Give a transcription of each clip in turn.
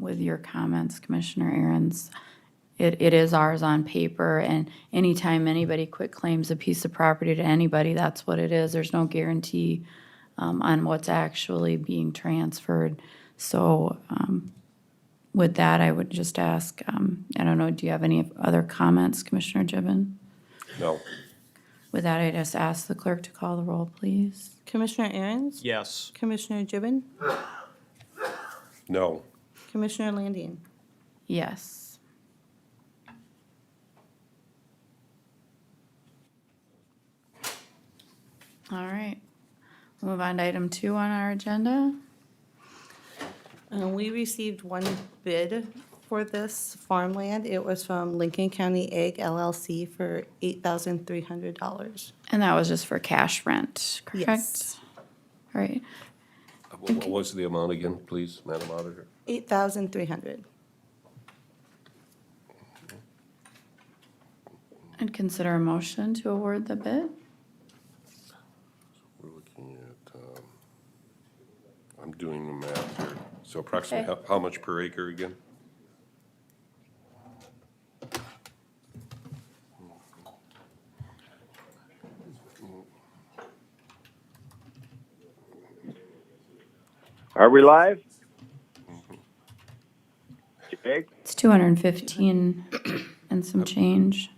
with your comments, Commissioner Aaron's. It is ours on paper, and anytime anybody quit claims a piece of property to anybody, that's what it is. There's no guarantee on what's actually being transferred. So with that, I would just ask, I don't know, do you have any other comments, Commissioner Gibbon? No. With that, I just ask the clerk to call the roll, please. Commissioner Aaron's? Yes. Commissioner Gibbon? No. Commissioner Landine? Yes. All right. We'll move on to item 2 on our agenda. We received one bid for this farmland. It was from Lincoln County Ag LLC for $8,300. And that was just for cash rent, correct? Yes. All right. What was the amount again, please, Madam Auditor? $8,300. I'd consider a motion to award the bid. We're looking at, I'm doing the math here. So approximately Okay. how much per acre again? Are we live? Jake? It's 215 and some change.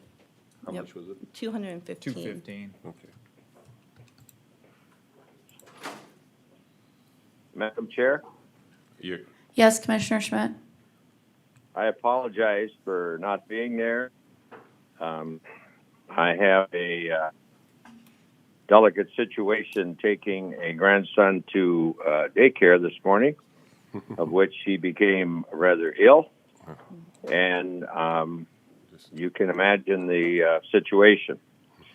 How Yep. much was it? 215. 215. Okay. Madam Chair, You, Yes, Commissioner Schmidt? I apologize for not being there. I have a delicate situation taking a grandson to daycare this morning, of which he became rather ill. And you can imagine the situation.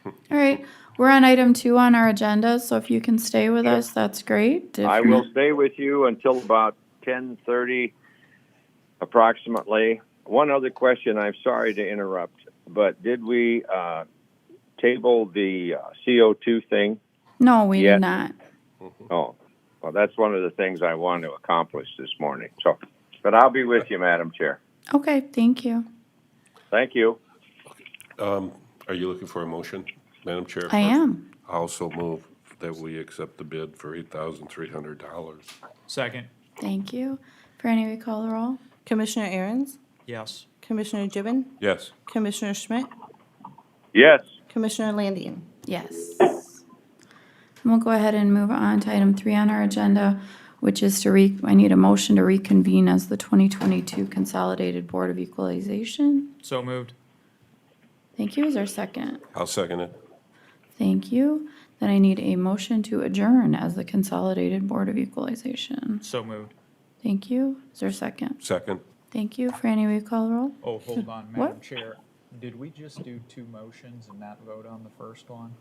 All right. We're on item 2 on our agenda, so if you can stay with us, that's great. If I you're will not- stay with you until about 10:30 approximately. One other question, I'm sorry to interrupt, but did we table the CO2 thing? No, we Yeah. did not. Oh, well, that's one of the things I want to accomplish this morning. So, but I'll be with you, Madam Chair. Okay, thank you. Thank you. are you looking for a motion, Madam Chair? I am. I also move that we accept the bid for $8,300. Second. Thank you. Franny, we call the roll? Commissioner Aaron's? Yes. Commissioner Gibbon? Yes. Commissioner Schmidt? Yes. Commissioner Landine? Yes. And we'll go ahead and move on to item 3 on our agenda, which is I need a motion to reconvene as the 2022 Consolidated Board of Equalization. So moved. Thank you. Is there a second? I'll second it. Thank you. Then I need a motion to adjourn as the Consolidated Board of Equalization. So moved. Thank you. Is there a second? Second. Thank you. Franny, will you call the roll? Oh, hold on, What? Madam Chair. Did we just do 2 motions and not vote on the first one?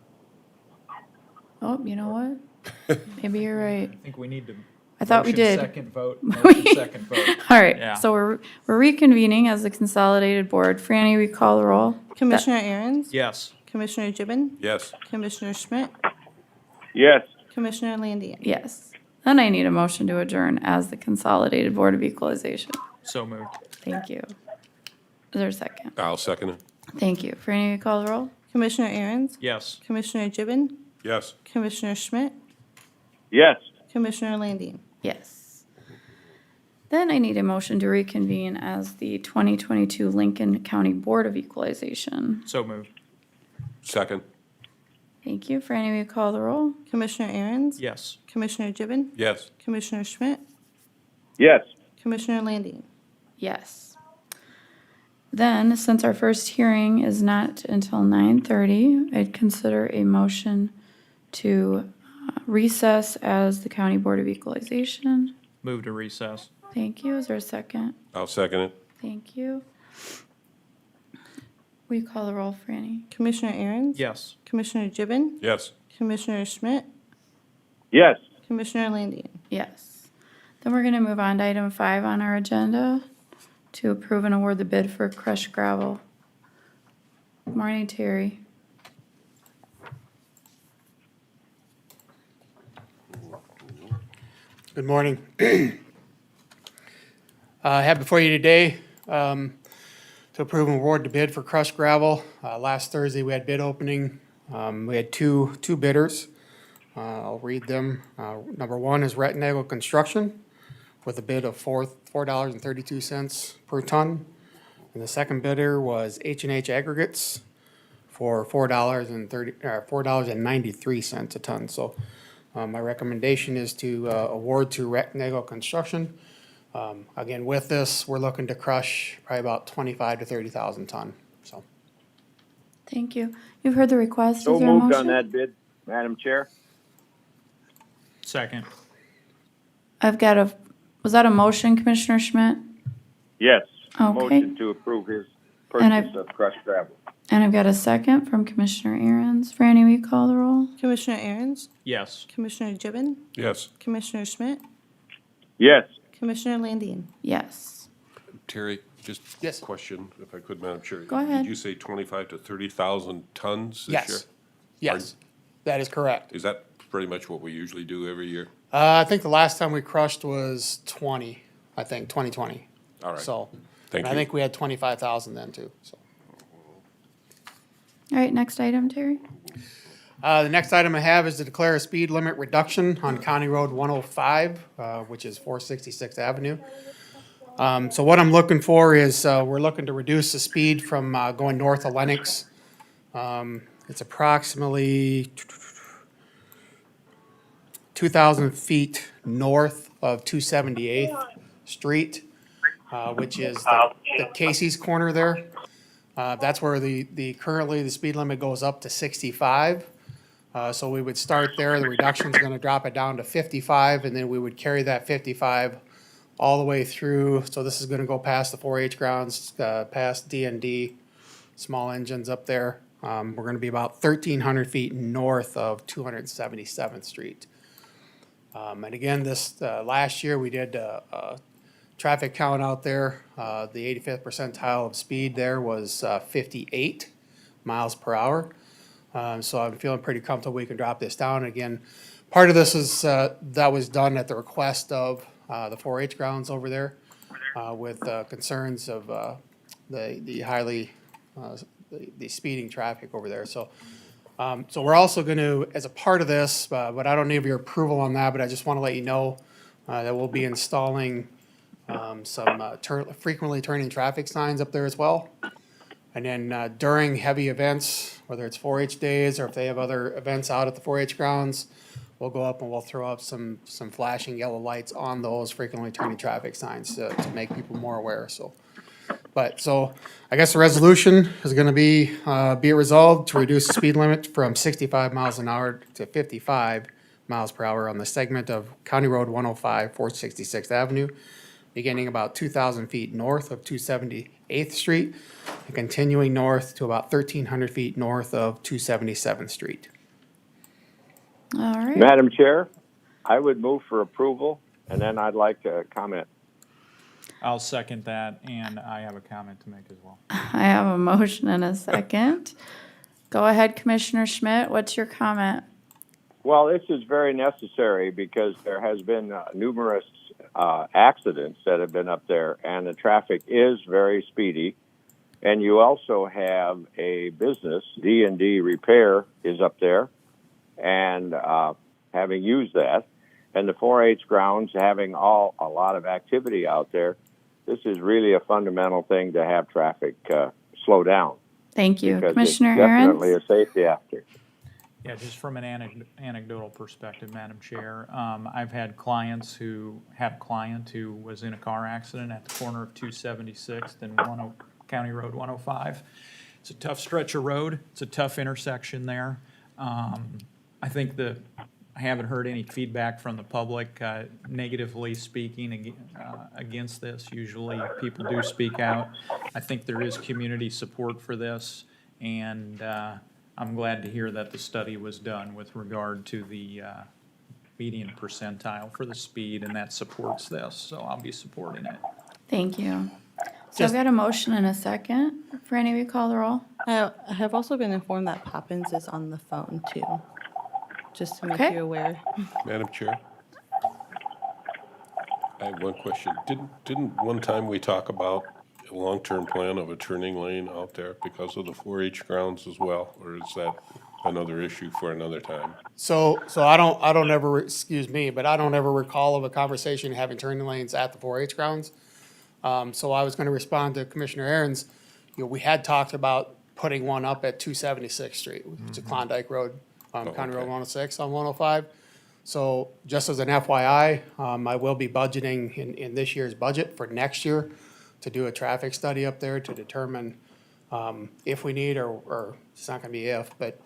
Oh, you know what? Maybe you're right. I think we need to. I thought we motion did. Second vote, motion second vote. All right, Yeah. so we're reconvening as the Consolidated Board. Franny, we call the roll? Commissioner Aaron's? Yes. Commissioner Gibbon? Yes. Commissioner Schmidt? Yes. Commissioner Landine? Yes. Then I need a motion to adjourn as the Consolidated Board of Equalization. So moved. Thank you. Is there a second? I'll second it. Thank you. Franny, we call the roll? Commissioner Aaron's? Yes. Commissioner Gibbon? Yes. Commissioner Schmidt? Yes. Commissioner Landine? Yes. Then I need a motion to reconvene as the 2022 Lincoln County Board of Equalization. So moved. Second. Thank you. Franny, will you call the roll? Commissioner Aaron's? Yes. Commissioner Gibbon? Yes. Commissioner Schmidt? Yes. Commissioner Landine? Yes. Then, since our first hearing is not until 9:30, I'd consider a motion to recess as the County Board of Equalization. Move to recess. Thank you. Is there a second? I'll second it. Thank you. Will you call the roll, Franny? Commissioner Aaron's? Yes. Commissioner Gibbon? Yes. Commissioner Schmidt? Yes. Commissioner Landine? Yes. Then we're going to move on to item 5 on our agenda to approve and award the bid for crushed gravel. Morning, Terry. Good morning. I have before you today to approve and award the bid for crushed gravel. Last Thursday, we had bid opening. We had two bidders. I'll read them. Number one is Retinago Construction with a bid of $4.32 per ton. And the second bidder was H&H Aggregates for $4.93 a ton. So my recommendation is to award to Retinago Construction. Again, with this, we're looking to crush probably about 25 to 30,000 ton, so. Thank you. You've heard the request. So Is there a moved motion? on that bid, Madam Chair. Second. Was that a motion, Commissioner Schmidt? Yes. Okay. Motion to approve his And purchase of crushed gravel. And I've got a second from Commissioner Aaron's. Franny, will you call the roll? Commissioner Aaron's, Yes. Commissioner Gibbon, Yes. Commissioner Schmidt, Yes. Commissioner Landine. Yes. Terry, just Yes. a question, if I could, Madam Chair. Go ahead. Did you say 25 to 30,000 tons this year? Yes, yes, that is correct. Is that pretty much what we usually do every year? I think the last time we crushed was 2020. All right. So, Thank and I you. think we had 25,000 then too, so. All right, next item, Terry. The next item I have is to declare a speed limit reduction on County Road 105, which is 466th Avenue. So what I'm looking for is, we're looking to reduce the speed from going north of Lenox. It's approximately 2,000 feet north of 278th Street, which is the Casey's corner there. That's where currently the speed limit goes up to 65. So we would start there, the reduction's gonna drop it down to 55, and then we would carry that 55 all the way through. So this is gonna go past the 4-H grounds, past D&D, small engines up there. We're gonna be about 1,300 feet north of 277th Street. And again, this, last year, we did a traffic count out there. The 85th percentile of speed there was 58 miles per hour. So I'm feeling pretty comfortable we can drop this down. Again, part of this is, that was done at the request of the 4-H grounds over there with concerns of the highly, the speeding traffic over there. So we're also going to, as a part of this, but I don't need your approval on that, but I just want to let you know that we'll be installing some frequently turning traffic signs up there as well. And then during heavy events, whether it's 4-H days or if they have other events out at the 4-H grounds, we'll go up and we'll throw up some flashing yellow lights on those frequently turning traffic signs to make people more aware, so. So I guess the resolution is gonna be it resolved to reduce the speed limit from 65 miles an hour to 55 miles per hour on the segment of County Road 105, 466th Avenue, beginning about 2,000 feet north of 278th Street and continuing north to about 1,300 feet north of 277th Street. All right. Madam Chair, I would move for approval, and then I'd like to comment. I'll second that, and I have a comment to make as well. I have a motion and a second. Go ahead, Commissioner Schmidt. What's your comment? Well, this is very necessary because there has been numerous accidents that have been up there, and the traffic is very speedy. And you also have a business, D&D Repair, is up there, and having used that, and the 4-H grounds having a lot of activity out there, this is really a fundamental thing to have traffic slow down. Thank you. Because Commissioner it's definitely Aaron's? a safety factor. Yeah, just from an anecdotal perspective, Madam Chair, I've had clients who had a client who was in a car accident at the corner of 276th and County Road 105. It's a tough stretch of road. It's a tough intersection there. I think I haven't heard any feedback from the public negatively speaking against this. Usually people do speak out. I think there is community support for this, and I'm glad to hear that the study was done with regard to the median percentile for the speed, and that supports this, so I'll be supporting it. Thank you. So I've got a motion and a second. Franny, will you call the roll? I have also been informed that Poppins is on the phone too, just to make Okay. you aware. Madam Chair? I have one question. Didn't one time we talk about a long-term plan of a turning lane out there because of the 4-H grounds as well? Or is that another issue for another time? So I don't ever, excuse me, but I don't ever recall of a conversation having turning lanes at the 4-H grounds. So I was gonna respond to Commissioner Aaron's, we had talked about putting one up at 276th Street, which is Klondike Road, County Road okay. 106 on 105. So just as an FYI, I will be budgeting in this year's budget for next year to do a traffic study up there to determine, if we need, or it's not gonna be if, but,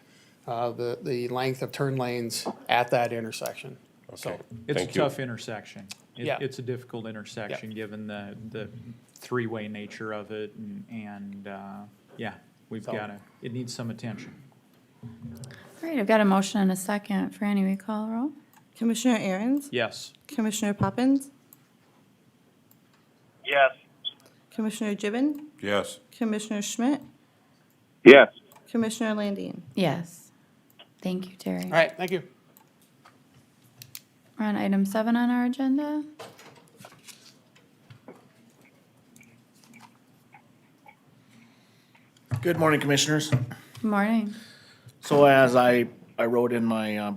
the length of turn lanes at that intersection. So, Okay. It's a Thank you. tough intersection. Yeah. It's a difficult intersection, given the three-way nature of it, and yeah, it needs some attention. All right, I've got a motion and a second. Franny, we call the roll? Commissioner Aaron's, Yes. Commissioner Poppins, Yes. Commissioner Gibbon, Yes. Commissioner Schmidt, Yes. Commissioner Landine. Yes. Thank you, Terry. all right, thank you. We're on item 7 on our agenda. Good morning, Commissioners. Good morning. So as I wrote in my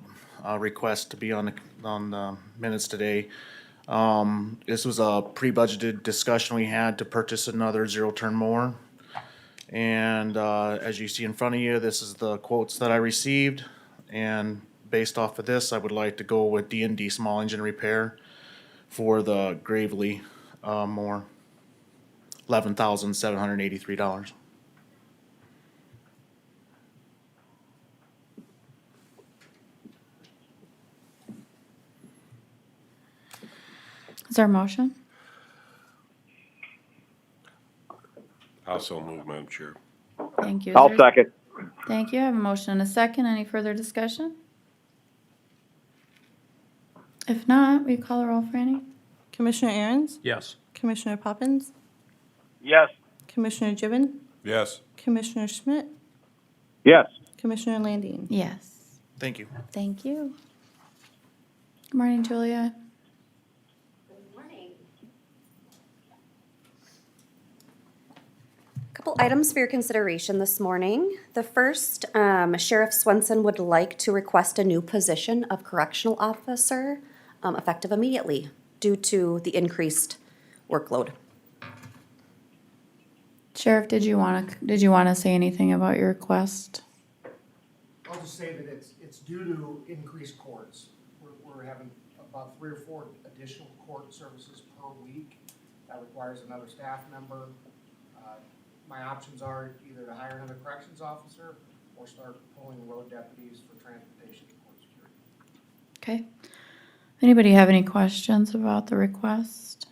request to be on the minutes today, this was a pre-budgeted discussion we had to purchase another zero-turn mower. And as you see in front of you, this is the quotes that I received. And based off of this, I would like to go with D&D Small Engine Repair for the Gravely mower, $11,783. Is there a motion? Also move, Madam Chair. Thank you. Is I'll there- second. Thank you. I have a motion and a second. Any further discussion? If not, we call the roll, Franny? Commissioner Aaron's, Yes. Commissioner Poppins, Yes. Commissioner Gibbon, Yes. Commissioner Schmidt, Yes. Commissioner Landine. Yes. Thank you. Thank you. Good morning, Julia. Couple items for your consideration this morning. The first, Sheriff Swenson would like to request a new position of correctional officer, effective immediately due to the increased workload. Sheriff, did you want to say anything about your request? I'll just say that it's due to increased courts. We're having about 3 or 4 additional court services per week. That requires another staff member. My options are either to hire another corrections officer or start pulling road deputies for transportation and court security. Okay. Anybody have any questions about the request?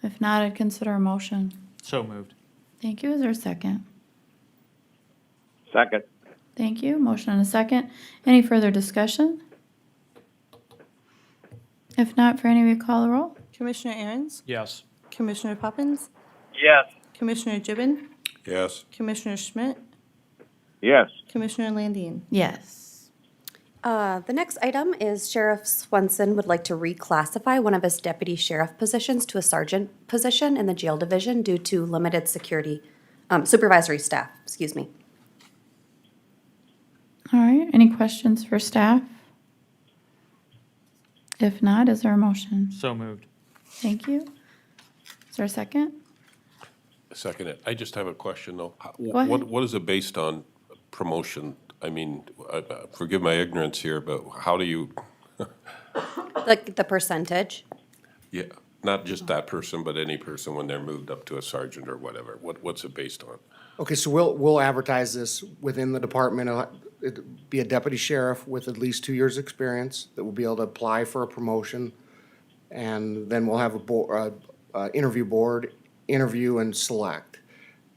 If not, I'd consider a motion. So moved. Thank you. Is there a second? Second. Thank you. Motion and a second. Any further discussion? If not, Franny, we call the roll? Commissioner Aaron's, Yes. Commissioner Poppins, Yes. Commissioner Gibbon, Yes. Commissioner Schmidt, Yes. Commissioner Landine. Yes. The next item is Sheriff Swenson would like to reclassify one of his deputy sheriff positions to a sergeant position in the jail division due to limited supervisory staff, excuse me. All right. Any questions for staff? If not, is there a motion? So moved. Thank you. Is there a second? Second it. I just have a question though. ahead. What is it based on promotion? I mean, forgive my ignorance here, but how do you, Like the percentage. yeah, not just that person, but any person when they're moved up to a sergeant or whatever? What's it based on? Okay, so we'll advertise this within the department. It'd be a deputy sheriff with at least 2 years' experience that will be able to apply for a promotion. And then we'll have a interview board, interview and select.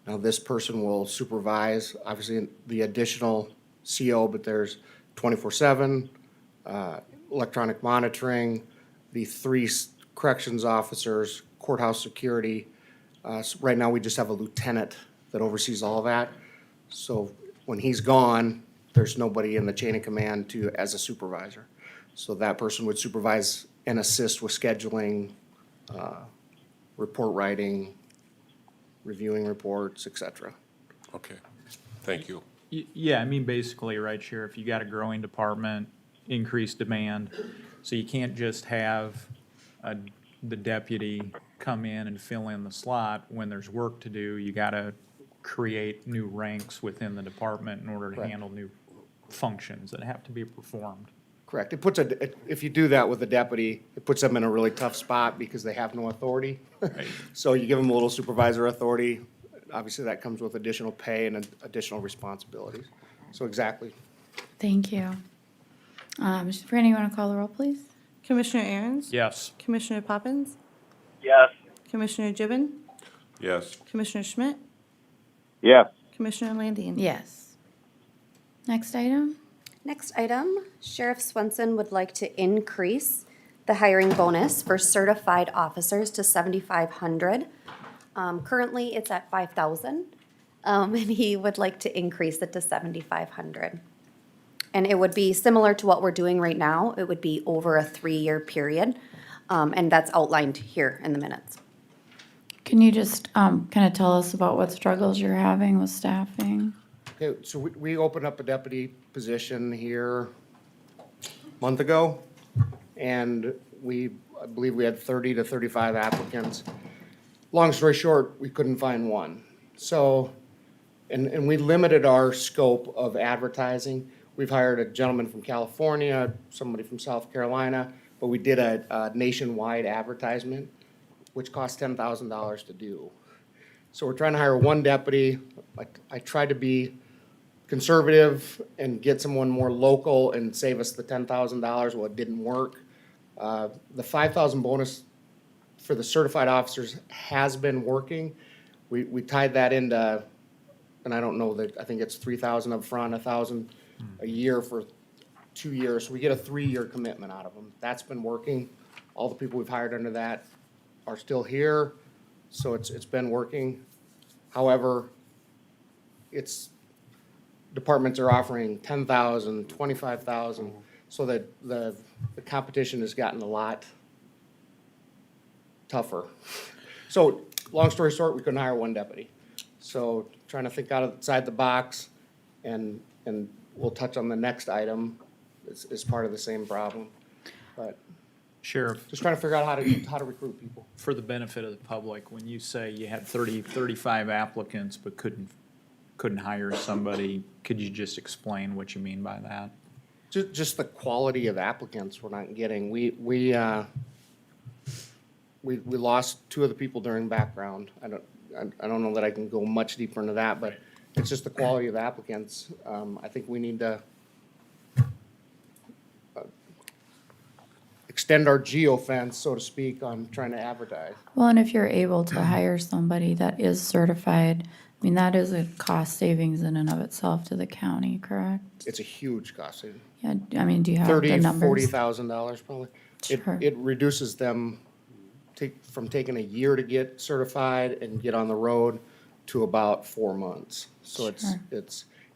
Now, this person will supervise, obviously, the additional CO, but there's 24/7, electronic monitoring, the 3 corrections officers, courthouse security. So right now, we just have a lieutenant that oversees all of that. So when he's gone, there's nobody in the chain of command as a supervisor. So that person would supervise and assist with scheduling, report writing, reviewing reports, et cetera. Okay, thank you. Yeah, I mean, basically, right, Sheriff, you got a growing department, increased demand, so you can't just have the deputy come in and fill in the slot when there's work to do. You gotta create new ranks within the department in order to Correct. handle new functions that have to be performed. Correct. It puts if you do that with a deputy, it puts them in a really tough spot because they have no authority. Right. So you give them a little supervisor authority. Obviously, that comes with additional pay and additional responsibilities. So exactly. Thank you. Franny, you want to call the roll, please? Commissioner Aaron's? Yes. Commissioner Poppins? Yes. Commissioner Gibbon? Yes, Commissioner Schmidt? Yes. Commissioner Landine? Yes. Next item? Next item, Sheriff Swenson would like to increase the hiring bonus for certified officers to $7,500. Currently, it's at $5,000, and he would like to increase it to $7,500. And it would be similar to what we're doing right now. It would be over a 3-year period, and that's outlined here in the minutes. Can you just kind of tell us about what struggles you're having with staffing? Okay, so we opened up a deputy position here a month ago, and I believe we had 30 to 35 applicants. Long story short, we couldn't find one. So, and we limited our scope of advertising. We've hired a gentleman from California, somebody from South Carolina, but we did a nationwide advertisement, which cost $10,000 to do. So we're trying to hire one deputy. I tried to be conservative and get someone more local and save us the $10,000. Well, it didn't work. The $5,000 bonus for the certified officers has been working. We tied that into, and I don't know that, I think it's $3,000 up front, $1,000 a year for 2 years. So we get a 3-year commitment out of them. That's been working. All the people we've hired under that are still here, so it's been working. However, departments are offering $10,000, $25,000, so that the competition has gotten a lot tougher. So, long story short, we couldn't hire one deputy. So, trying to think outside the box, and we'll touch on the next item is part of the same problem. But Sheriff, just trying to figure out how to recruit people. for the benefit of the public, when you say you had 35 applicants but couldn't hire somebody, could you just explain what you mean by that? Just the quality of applicants we're not getting. We lost 2 of the people during background. I don't know that I can go much deeper into that, but it's just the quality of applicants. I think we need to extend our geofence, so to speak, on trying to advertise. Well, and if you're able to hire somebody that is certified, I mean, that is a cost savings in and of itself to the county, correct? It's a huge cost saving. Yeah, I mean, do you have the numbers? $40,000 probably. Sure. It reduces them from taking a year to get certified and get on the road to about 4 months. So Sure.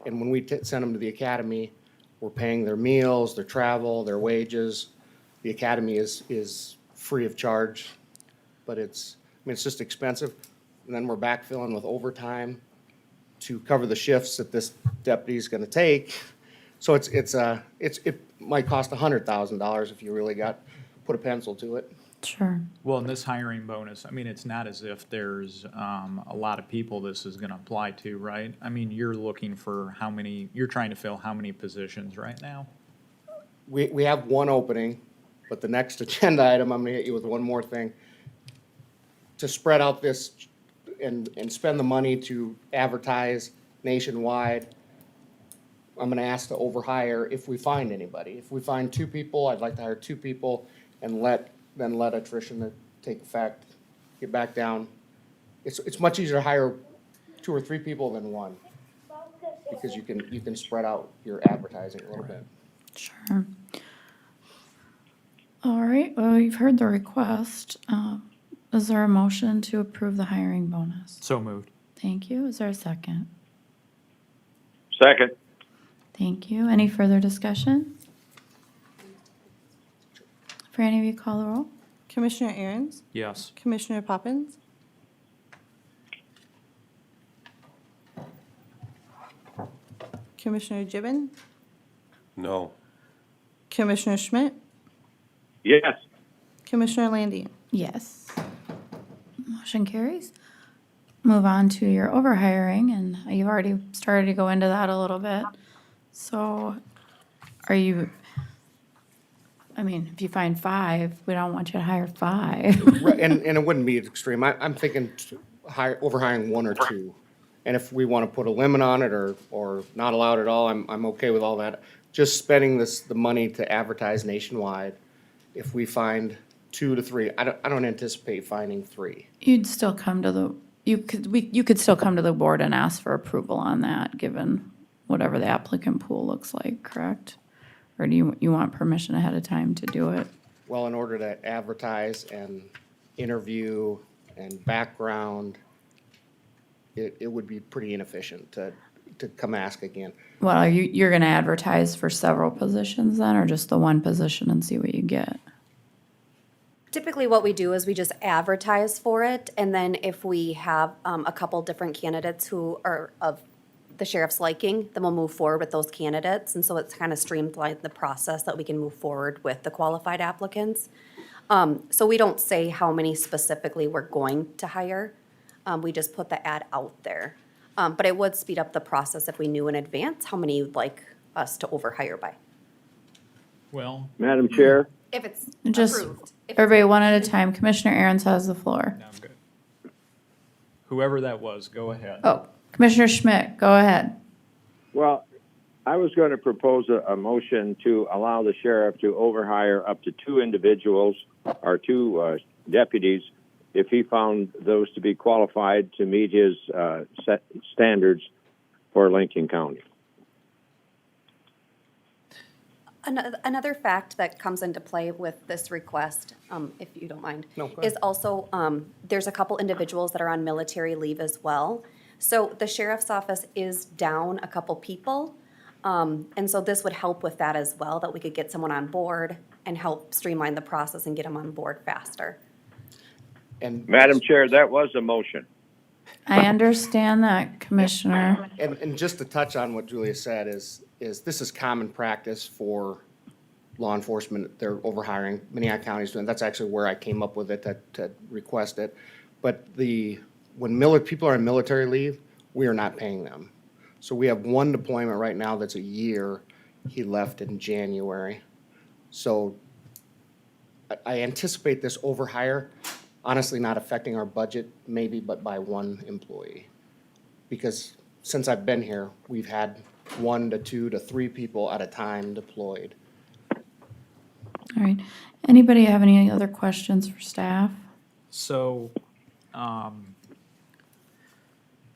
and when we send them to the academy, we're paying their meals, their travel, their wages. The academy is free of charge, but it's just expensive. And then we're backfilling with overtime to cover the shifts that this deputy's gonna take. So it might cost $100,000 if you really put a pencil to it. Sure. Well, in this hiring bonus, I mean, it's not as if there's a lot of people this is gonna apply to, right? I mean, you're looking for you're trying to fill how many positions right now? We have one opening, but the next agenda item, I'm gonna hit you with one more thing. To spread out this and spend the money to advertise nationwide, I'm gonna ask to overhire if we find anybody. If we find 2 people, I'd like to hire 2 people and let attrition take effect, get back down. It's much easier to hire 2 or 3 people than one, because you can spread out your advertising a little bit. Sure. All right, well, you've heard the request. Is there a motion to approve the hiring bonus? So moved. Thank you. Is there a second? Second. Thank you. Any further discussion? Franny, will you call the roll? Commissioner Aaron's, Yes. Commissioner Poppins, Commissioner Gibbon, No. Commissioner Schmidt, Yes. Commissioner Landy. Yes. Motion carries. Move on to your overhiring, and you've already started to go into that a little bit. So are you, I mean, if you find 5, we don't want you to hire 5. Right, and it wouldn't be extreme. I'm thinking overhiring 1 or 2. And if we want to put a limit on it or not allow it at all, I'm okay with all that. Just spending the money to advertise nationwide, if we find 2 to 3, I don't anticipate finding 3. You'd still come to the, you could still come to the board and ask for approval on that, given whatever the applicant pool looks like, correct? Or do you want permission ahead of time to do it? Well, in order to advertise and interview and background, it would be pretty inefficient to come ask again. Well, you're gonna advertise for several positions then, or just the one position and see what you get? Typically, what we do is we just advertise for it, and then if we have a couple different candidates who are of the sheriff's liking, then we'll move forward with those candidates, and so it's kind of streamlined the process that we can move forward with the qualified applicants. So we don't say how many specifically we're going to hire. We just put the ad out there. But it would speed up the process if we knew in advance how many you'd like us to overhire by, Well, Madam Chair, if it's Just, approved. If- everybody one at a time. Commissioner Aaron's has the floor. no, I'm good. Whoever that was, go ahead. Oh, Commissioner Schmidt, go ahead. well, I was going to propose a motion to allow the sheriff to overhire up to 2 individuals or 2 deputies if he found those to be qualified to meet his set standards for Lincoln County. Another fact that comes into play with this request, if you don't mind, No, go is ahead. also, there's a couple individuals that are on military leave as well. So the sheriff's office is down a couple people. And so this would help with that as well, that we could get someone on board and help streamline the process and get them on board faster. And Madam Chair, that was a motion. I understand that, Commissioner. And just to touch on what Julia said is this is common practice for law enforcement. They're overhiring. Minnehaha County's doing, that's actually where I came up with it to request it. But when people are on military leave, we are not paying them. So we have 1 deployment right now that's a year. He left in January. So I anticipate this overhire, honestly not affecting our budget maybe, but by 1 employee. Because since I've been here, we've had 1 to 2 to 3 people at a time deployed. All right. Anybody have any other questions for staff? So,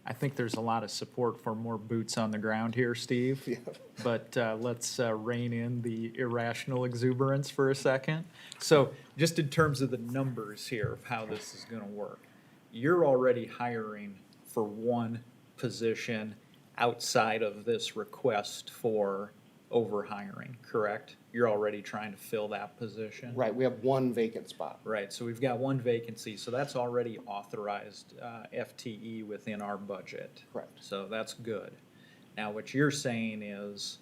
I think there's a lot of support for more boots on the ground here, Steve. But let's rein in the irrational exuberance for a second. So just in terms of the numbers here of how this is gonna work, you're already hiring for 1 position outside of this request for overhiring, correct? You're already trying to fill that position? Right, we have 1 vacant spot. Right, so we've got 1 vacancy, so that's already authorized FTE within our budget. Correct. So that's good. Now, what you're saying is,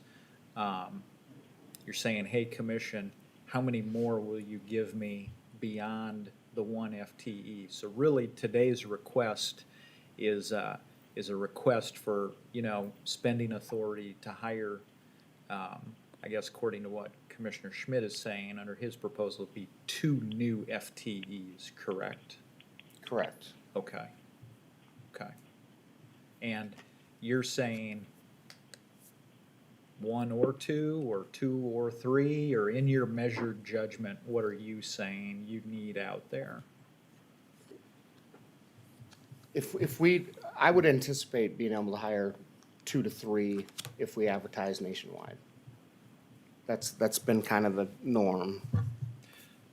you're saying, hey, commission, how many more will you give me beyond the 1 FTE? So really, today's request is a request for, spending authority to hire, I guess according to what Commissioner Schmidt is saying, under his proposal, would be 2 new FTEs, correct? Correct. Okay. Okay. And you're saying 1 or 2, or 2 or 3, or in your measured judgment, what are you saying you need out there? I would anticipate being able to hire 2 to 3 if we advertise nationwide. That's been kind of the norm.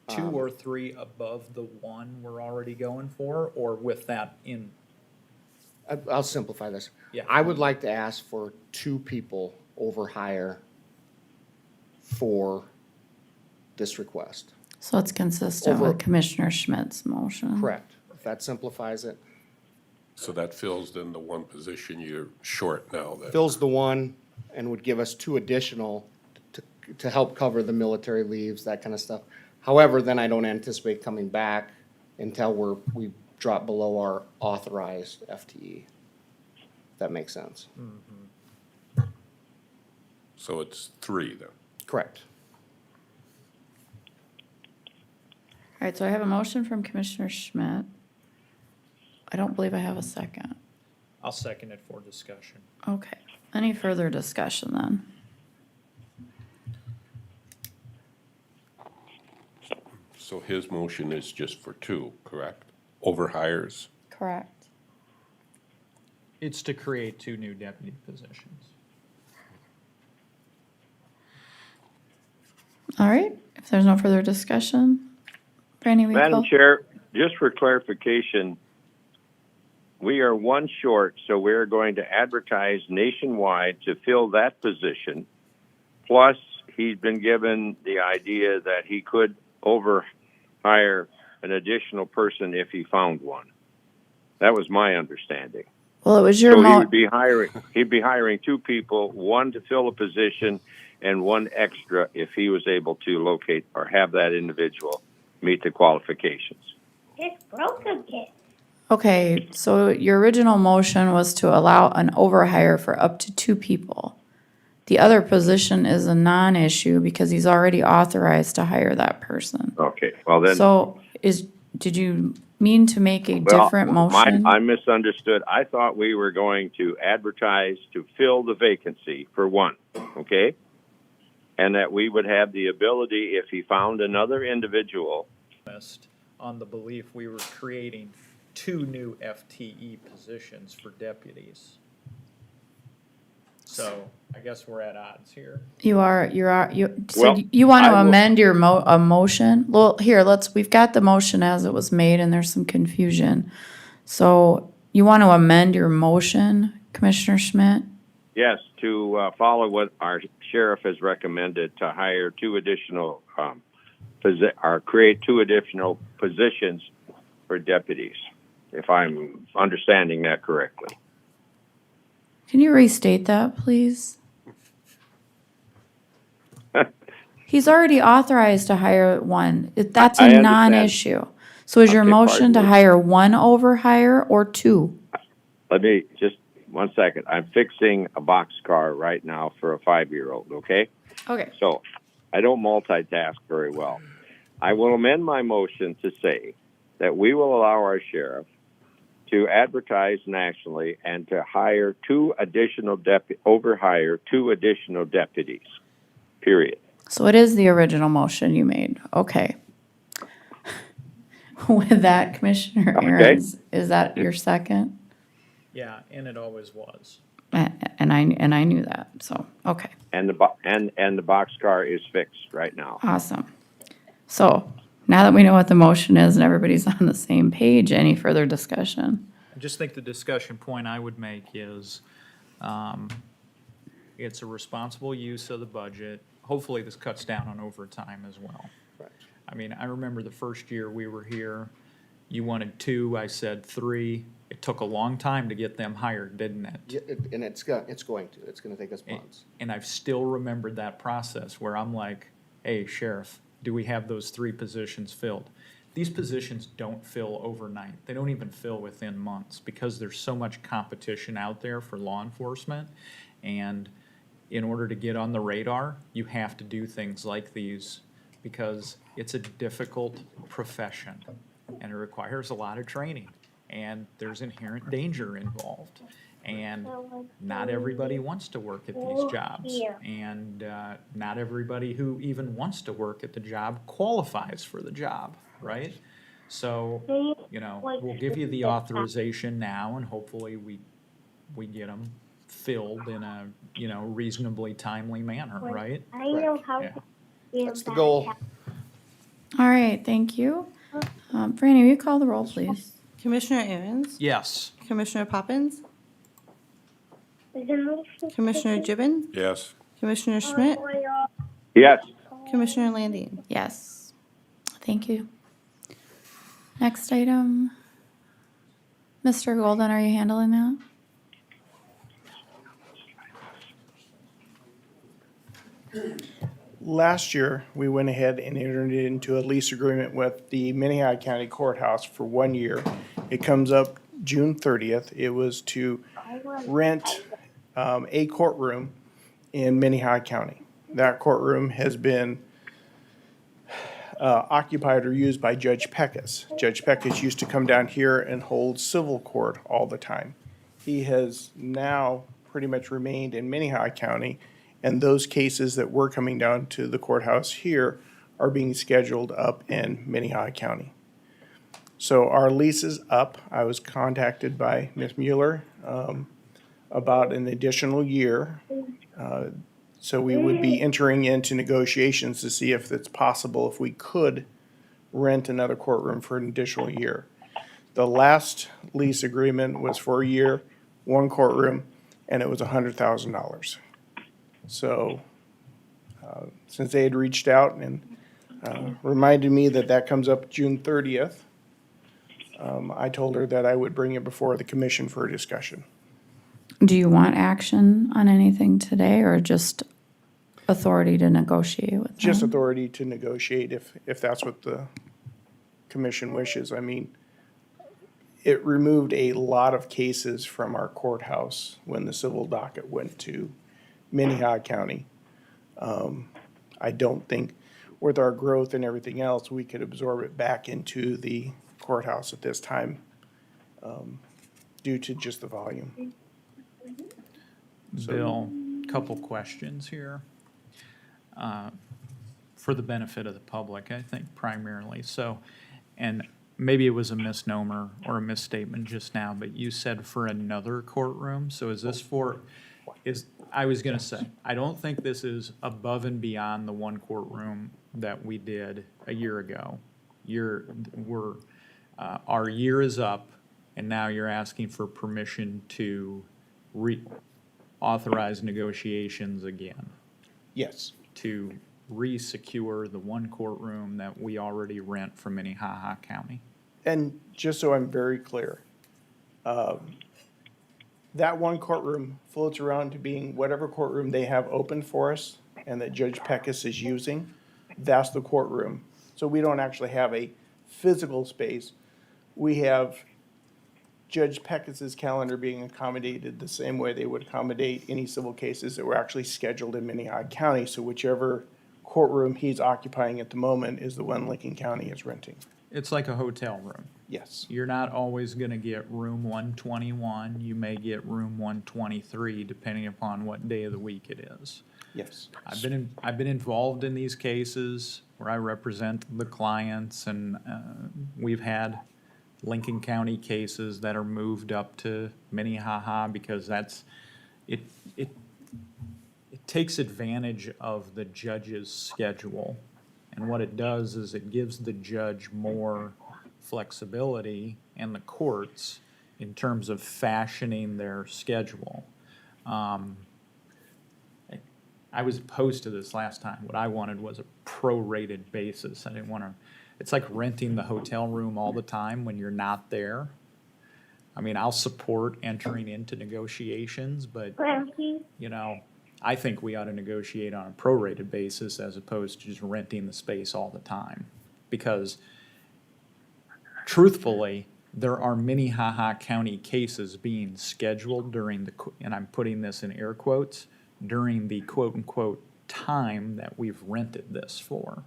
2 or 3 above the 1 we're already going for, or with that in? I'll simplify this. Yeah. I would like to ask for 2 people over hire for this request. So it's consistent Over- with Commissioner Schmidt's motion. Correct. If that simplifies it. So that fills then the one position you're short now then? Fills the one and would give us two additional to help cover the military leaves, that kind of stuff. However, then I don't anticipate coming back until we drop below our authorized FTE. If that makes sense. So it's 3 then? Correct. All right, so I have a motion from Commissioner Schmidt. I don't believe I have a second. I'll second it for discussion. Okay, any further discussion then? So his motion is just for 2, correct? Over hires? Correct. It's to create 2 new deputy positions. All right, if there's no further discussion, Brandy, we Madam call? Chair, just for clarification, we are 1 short, so we're going to advertise nationwide to fill that position. Plus, he's been given the idea that he could overhire an additional person if he found one. That was my understanding. Well, it was your So mo- he'd be hiring 2 people, 1 to fill a position and 1 extra if he was able to locate or have that individual meet the qualifications. It's broken again. Okay, so your original motion was to allow an overhire for up to 2 people. The other position is a non-issue because he's already authorized to hire that person. Okay, well then. So did you mean to make a different motion? I misunderstood. I thought we were going to advertise to fill the vacancy for 1, okay? And that we would have the ability, if he found another individual. On the belief we were creating 2 new FTE positions for deputies. So I guess we're at odds here. You want Well, to I will- amend your motion? Well, here, we've got the motion as it was made and there's some confusion. So you want to amend your motion, Commissioner Schmidt? Yes, to follow what our sheriff has recommended to hire 2 additional, or create 2 additional positions for deputies, if I'm understanding that correctly. Can you restate that, please? He's already authorized to hire 1. That's I a understand. non-issue. So is your Okay, motion to pardon me. hire 1 overhire or 2? Let me just 1 second. I'm fixing a boxcar right now for a 5-year-old, okay? Okay. So I don't multitask very well. I will amend my motion to say that we will allow our sheriff to advertise nationally and to hire 2 additional overhire 2 additional deputies, period. So it is the original motion you made. Okay. With that, Commissioner Okay. Aaron's, is that your second? Yeah, and it always was. And I knew that, so, okay, And the boxcar is fixed right now. awesome. So, now that we know what the motion is and everybody's on the same page, any further discussion? I just think the discussion point I would make is, it's a responsible use of the budget. Hopefully this cuts down on overtime as well. I mean, I remember the first year we were here, you wanted 2, I said 3. It took a long time to get them hired, didn't it? Yeah, and it's going to take us months. And I've still remembered that process where I'm like, hey, Sheriff, do we have those 3 positions filled? These positions don't fill overnight. They don't even fill within months because there's so much competition out there for law enforcement. And in order to get on the radar, you have to do things like these because it's a difficult profession and it requires a lot of training. And there's inherent danger involved. And not everybody wants to work at these jobs. And not everybody who even wants to work at the job qualifies for the job, right? So, we'll give you the authorization now and hopefully we get them filled in a, reasonably timely manner, right? I know how Yeah. to feel That's the goal. All right, thank you. Franny, will you call the roll, please? Commissioner Aaron's, Yes. Commissioner Poppins, The Commissioner Gibbon, Yes. Commissioner Schmidt, Yes. Commissioner Landine. Yes. Thank you. Next item. Mr. Golden, are you handling that? Last year, we went ahead and entered into a lease agreement with the Minnehaha County Courthouse for 1 year. It comes up June 30th. It was to rent a courtroom in Minnehaha County. That courtroom has been occupied or used by Judge Peckus. Judge Peckus used to come down here and hold civil court all the time. He has now pretty much remained in Minnehaha County, and those cases that were coming down to the courthouse here are being scheduled up in Minnehaha County. So our lease is up. I was contacted by Ms. Mueller about an additional year. So we would be entering into negotiations to see if it's possible, if we could rent another courtroom for an additional year. The last lease agreement was for a year, one courtroom, and it was $100,000. So since they had reached out and reminded me that that comes up June 30th, I told her that I would bring it before the commission for a discussion. Do you want action on anything today or just authority to negotiate with them? Just authority to negotiate if that's what the commission wishes. I mean, it removed a lot of cases from our courthouse when the civil docket went to Minnehaha County. I don't think with our growth and everything else, we could absorb it back into the courthouse at this time due to just the volume. Bill, couple questions here. For the benefit of the public, I think primarily. So, and maybe it was a misnomer or a misstatement just now, but you said for another courtroom. So is this for, I was gonna say, I don't think this is above and beyond the one courtroom that we did a year ago. Our year is up, and now you're asking for permission to authorize negotiations again, Yes. to re-secure the one courtroom that we already rent from Minnehaha County. And just so I'm very clear, that one courtroom floats around to being whatever courtroom they have open for us and that Judge Peckus is using, that's the courtroom. So we don't actually have a physical space. We have Judge Peckus's calendar being accommodated the same way they would accommodate any civil cases that were actually scheduled in Minnehaha County. So whichever courtroom he's occupying at the moment is the one Lincoln County is renting. It's like a hotel room. Yes. You're not always gonna get room 121. You may get room 123, depending upon what day of the week it is. Yes. I've been involved in these cases where I represent the clients, and we've had Lincoln County cases that are moved up to Minnehaha because it takes advantage of the judge's schedule. And what it does is it gives the judge more flexibility and the courts in terms of fashioning their schedule. I was opposed to this last time. What I wanted was a prorated basis. I didn't want to, it's like renting the hotel room all the time when you're not there. I mean, I'll support entering into negotiations, but, you know, I think we ought to negotiate on a prorated basis as opposed to just renting the space all the time. Because truthfully, there are Minnehaha County cases being scheduled during the, and I'm putting this in air quotes, during the quote-unquote time that we've rented this for.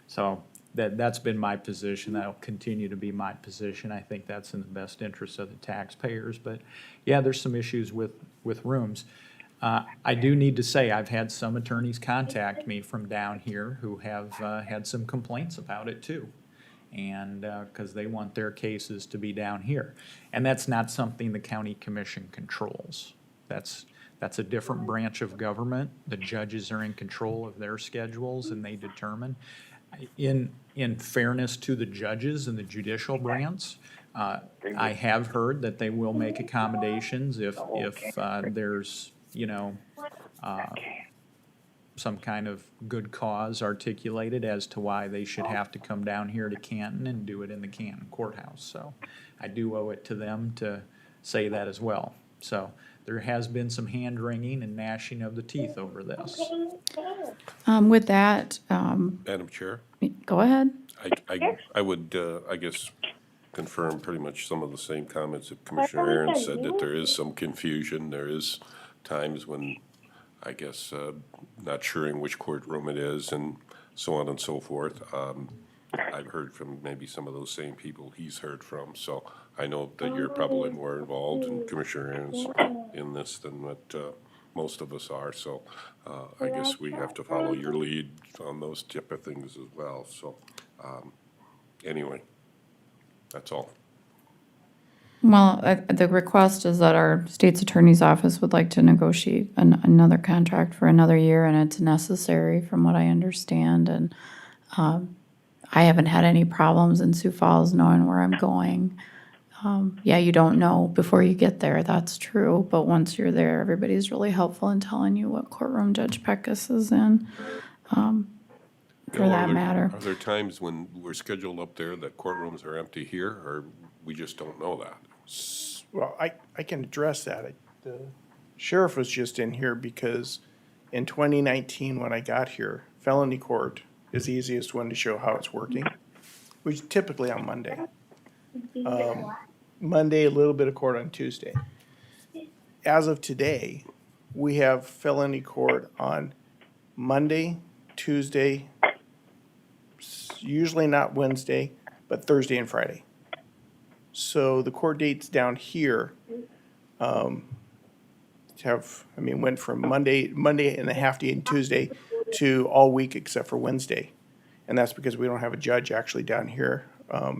So that's been my position. That'll continue to be my position. I think that's in the best interest of the taxpayers. But yeah, there's some issues with rooms. I do need to say, I've had some attorneys contact me from down here who have had some complaints about it too. And because they want their cases to be down here. And that's not something the county commission controls. That's a different branch of government. The judges are in control of their schedules and they determine. In fairness to the judges and the judicial branch, I have heard that they will make accommodations if there's, you know, some kind of good cause articulated as to why they should have to come down here to Canton and do it in the Canton courthouse. So I do owe it to them to say that as well. So there has been some hand wringing and gnashing of the teeth over this. With that, Madam Chair, go ahead. I would, I guess, confirm pretty much some of the same comments that Commissioner Aaron said, that there is some confusion. There is times when, I guess, not sure in which courtroom it is and so on and so forth. I've heard from maybe some of those same people he's heard from, so I know that you're probably more involved, and Commissioner Aaron's in this than what most of us are, so I guess we have to follow your lead on those type of things as well, so anyway, that's all. Well, the request is that our state's attorney's office would like to negotiate another contract for another year, and it's necessary from what I understand. And I haven't had any problems in Sioux Falls knowing where I'm going. Yeah, you don't know before you get there, that's true. But once you're there, everybody's really helpful in telling you what courtroom Judge Peckus is in, for Now, that matter. Are there times when we're scheduled up there that courtrooms are empty here, or we just don't know that? Well, I can address that. The sheriff was just in here because in 2019, when I got here, felony court is the easiest one to show how it's working, which typically on Monday. Monday, a little bit of court on Tuesday. As of today, we have felony court on Monday, Tuesday, usually not Wednesday, but Thursday and Friday. So the court dates down here went from Monday and a half day and Tuesday to all week except for Wednesday. And that's because we don't have a judge actually down here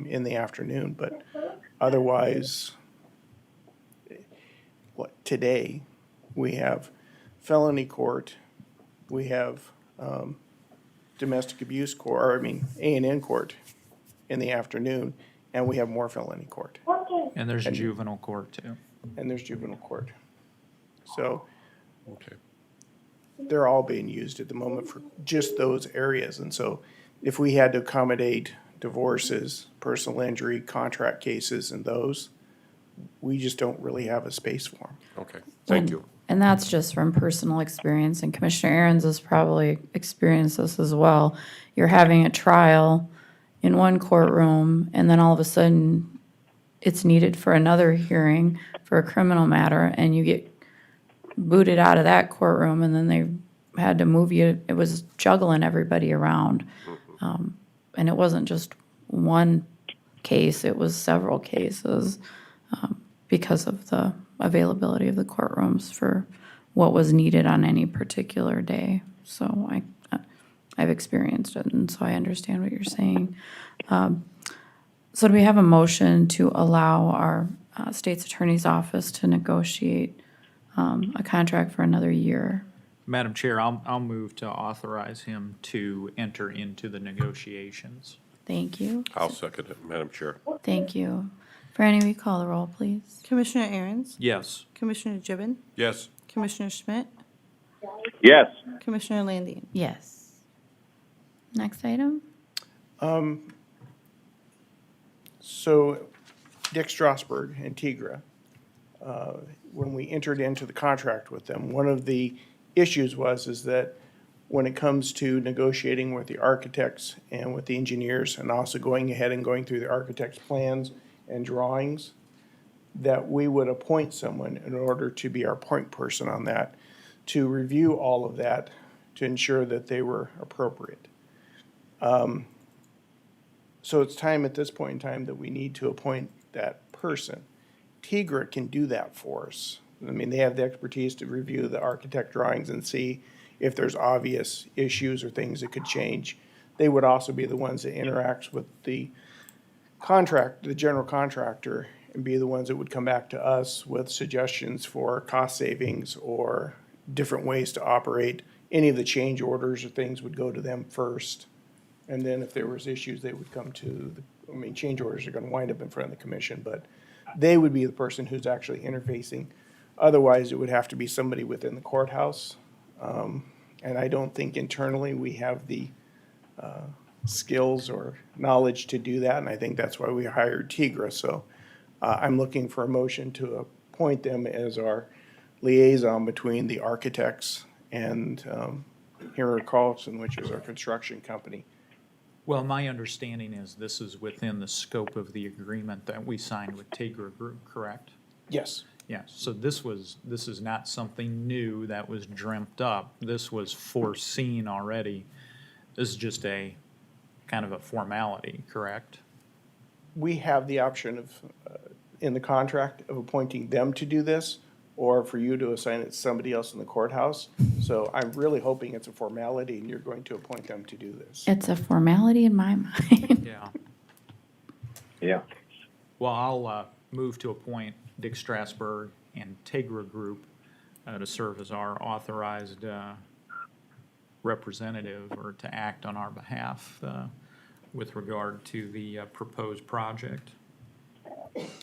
in the afternoon. But otherwise, today we have felony court, we have domestic abuse court, A&N court in the afternoon, and we have more felony court, And there's juvenile court too. and there's juvenile court. So Okay. they're all being used at the moment for just those areas. And so if we had to accommodate divorces, personal injury, contract cases, and those, we just don't really have a space for them. Okay, thank you. And that's just from personal experience, and Commissioner Aaron's has probably experienced this as well. You're having a trial in one courtroom, and then all of a sudden, it's needed for another hearing for a criminal matter, and you get booted out of that courtroom, and then they had to move you. It was juggling everybody around. And it wasn't just one case, it was several cases because of the availability of the courtrooms for what was needed on any particular day. So I've experienced it, and so I understand what you're saying. So do we have a motion to allow our state's attorney's office to negotiate a contract for another year? Madam Chair, I'll move to authorize him to enter into the negotiations. Thank you. I'll second it, Madam Chair. Thank you. Franny, will you call the roll, please? Commissioner Aaron's, Yes. Commissioner Gibbon, Yes, Commissioner Schmidt, Yes. Commissioner Landine. Yes. Next item? So Dick Strasberg and Tigra, when we entered into the contract with them, one of the issues is that when it comes to negotiating with the architects and with the engineers, and also going ahead and going through the architect's plans and drawings, that we would appoint someone in order to be our point person on that, to review all of that, to ensure that they were appropriate. So it's time at this point in time that we need to appoint that person. Tigra can do that for us. I mean, they have the expertise to review the architect drawings and see if there's obvious issues or things that could change. They would also be the ones that interacts with the general contractor, and be the ones that would come back to us with suggestions for cost savings or different ways to operate. Any of the change orders or things would go to them first. And then if there was issues, they would come to, change orders are gonna wind up in front of the commission, but they would be the person who's actually interfacing. Otherwise, it would have to be somebody within the courthouse, And I don't think internally we have the skills or knowledge to do that, and I think that's why we hired Tigra. So I'm looking for a motion to appoint them as our liaison between the architects and Harry Carlson, which is our construction company. Well, my understanding is this is within the scope of the agreement that we signed with Tegra Group, correct? Yes. Yeah, so this is not something new that was dreamt up. This was foreseen already. This is just a kind of a formality, correct? We have the option of, in the contract, of appointing them to do this, or for you to assign it to somebody else in the courthouse. So I'm really hoping it's a formality and you're going to appoint them to do this. It's a formality in my mind. Yeah. Yeah. Well, I'll move to appoint Dick Strasberg and Tegra Group to serve as our authorized representative or to act on our behalf with regard to the proposed project.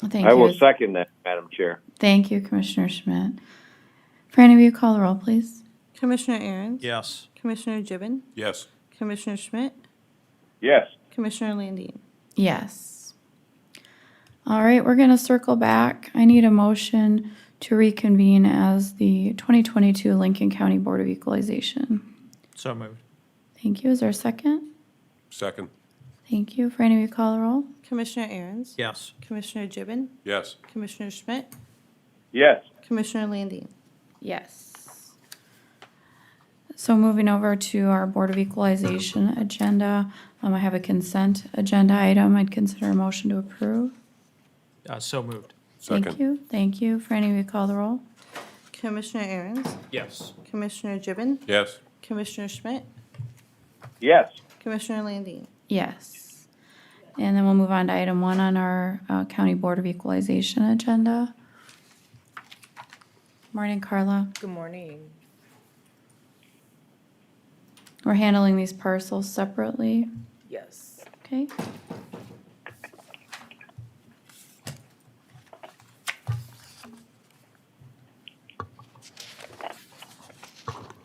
Thank I you. will second that, Madam Chair. Thank you, Commissioner Schmidt. Franny, will you call the roll, please? Commissioner Aaron's? Yes. Commissioner Gibbon? Yes. Commissioner Schmidt? Yes. Commissioner Landine? Yes. All right, we're going to circle back. I need a motion to reconvene as the 2022 Lincoln County Board of Equalization. So moved. Thank you. Is there a second? Second. Thank you. Franny, will you call the roll? Commissioner Aaron's? Yes. Commissioner Gibbon? Yes. Commissioner Schmidt? Yes. Commissioner Landine? Yes. So moving over to our Board of Equalization agenda, I have a consent agenda item. I'd consider a motion to approve. So moved. Thank Second. you. Thank you. Franny, will you call the roll? Commissioner Aaron's? Yes. Commissioner Gibbon? Yes. Commissioner Schmidt? Yes. Commissioner Landine? Yes. And then we'll move on to item 1 on our County Board of Equalization agenda. Morning, Carla. Good morning. We're handling these parcels separately, Yes. okay?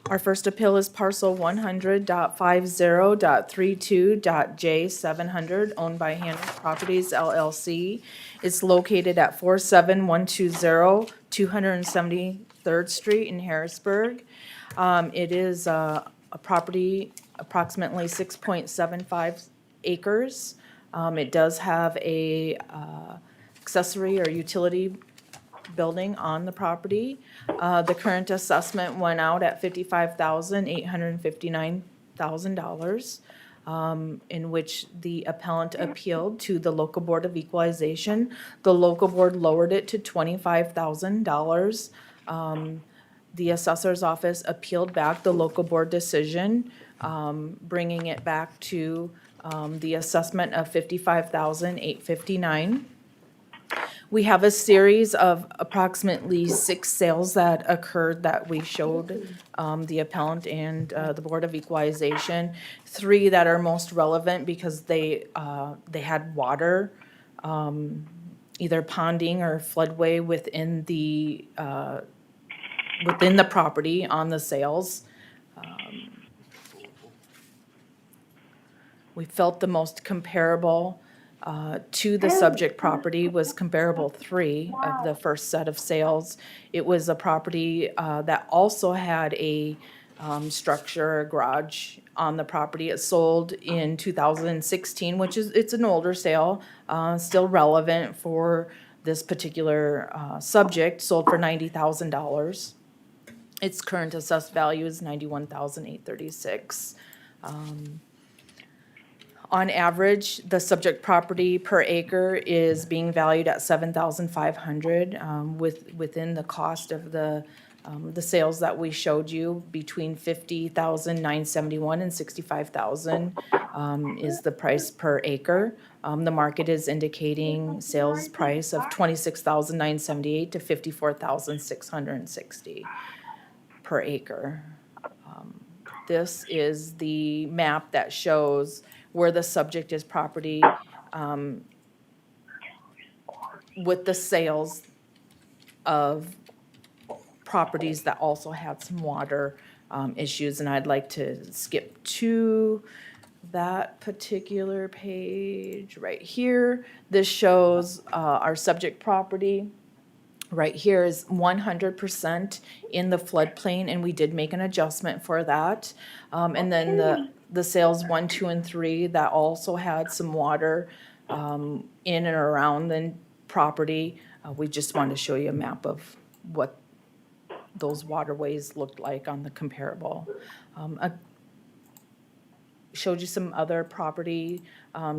Our first appeal is parcel 100.50.32.J700, owned by Hannah Properties LLC. It's located at 47120 273rd Street in Harrisburg. It is a property approximately 6.75 acres. It does have a accessory or utility building on the property. The current assessment went out at $55,859,000, in which the appellant appealed to the local board of equalization. The local board lowered it to $25,000. The assessor's office appealed back the local board decision, bringing it back to the assessment of $55,859. We have a series of approximately 6 sales that occurred that we showed the appellant and the Board of Equalization. 3 that are most relevant because they had water, either ponding or floodway within the property on the sales. We felt the most comparable to the subject property was comparable 3 of the first set of sales. It was a property that also had a structure, a garage on the property. It sold in 2016, it's an older sale, still relevant for this particular subject, sold for $90,000. Its current assessed value is $91,836. On average, the subject property per acre is being valued at $7,500, within the cost of the sales that we showed you, between $50,971 and $65,000 is the price per acre. The market is indicating sales price of $26,978 to $54,660 per acre. This is the map that shows where the subject is property, with the sales of properties that also had some water issues, and I'd like to skip to that particular page right here. This shows our subject property. Right here is 100% in the floodplain, and we did make an adjustment for that. And then the sales 1, 2, and 3, that also had some water in and around the property. We just wanted to show you a map of what those waterways looked like on the comparable. I showed you some other property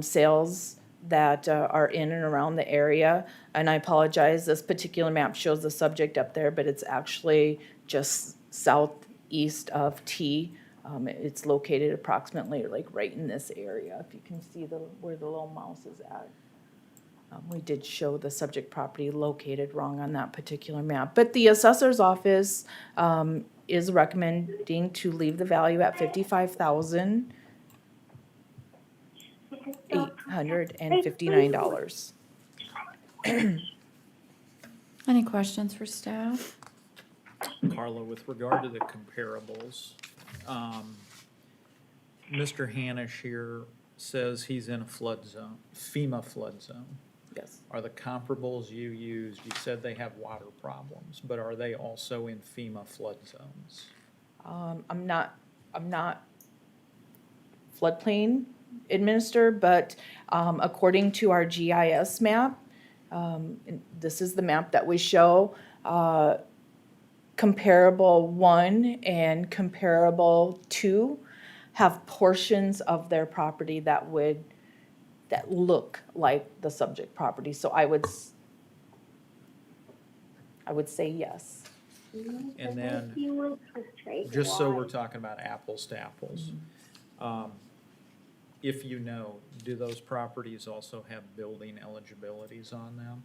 sales that are in and around the area. And I apologize, this particular map shows the subject up there, but it's actually just southeast of T. It's located approximately like right in this area, if you can see where the little mouse is at. We did show the subject property located wrong on that particular map. But the assessor's office is recommending to leave the value at $55,859. Any questions for staff? Carla, with regard to the comparables, Mr. Hanish here says he's in a flood zone, FEMA flood zone. Yes. Are the comparables you used, you said they have water problems, but are they also in FEMA flood zones? I'm not floodplain administrator, but according to our GIS map, and this is the map that we show, comparable 1 and comparable 2 have portions of their property that look like the subject property. So I would say yes. And then, just so we're talking about apples to apples, if you know, do those properties also have building eligibilities on them?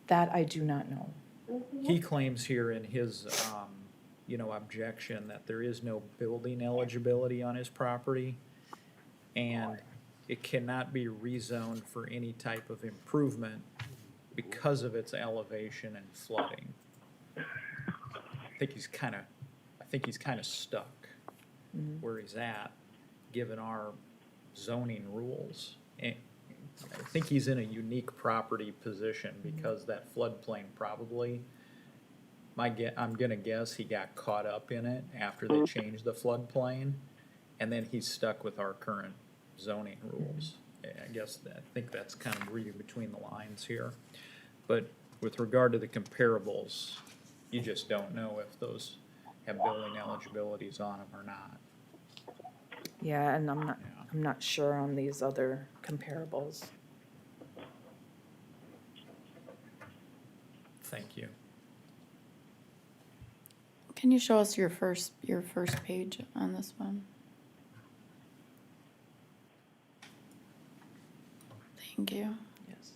That I do not know. He claims here in his, objection that there is no building eligibility on his property, and it cannot be rezoned for any type of improvement because of its elevation and flooding. I think he's kind of stuck where he's at, given our zoning rules. And I think he's in a unique property position because that floodplain probably, I'm gonna guess he got caught up in it after they changed the floodplain, and then he's stuck with our current zoning rules. I think that's kind of reading between the lines here. But with regard to the comparables, you just don't know if those have building eligibilities on them or not. Yeah, and I'm not sure on these other comparables. Thank you. Can you show us your first page on this one? Thank you. Yes.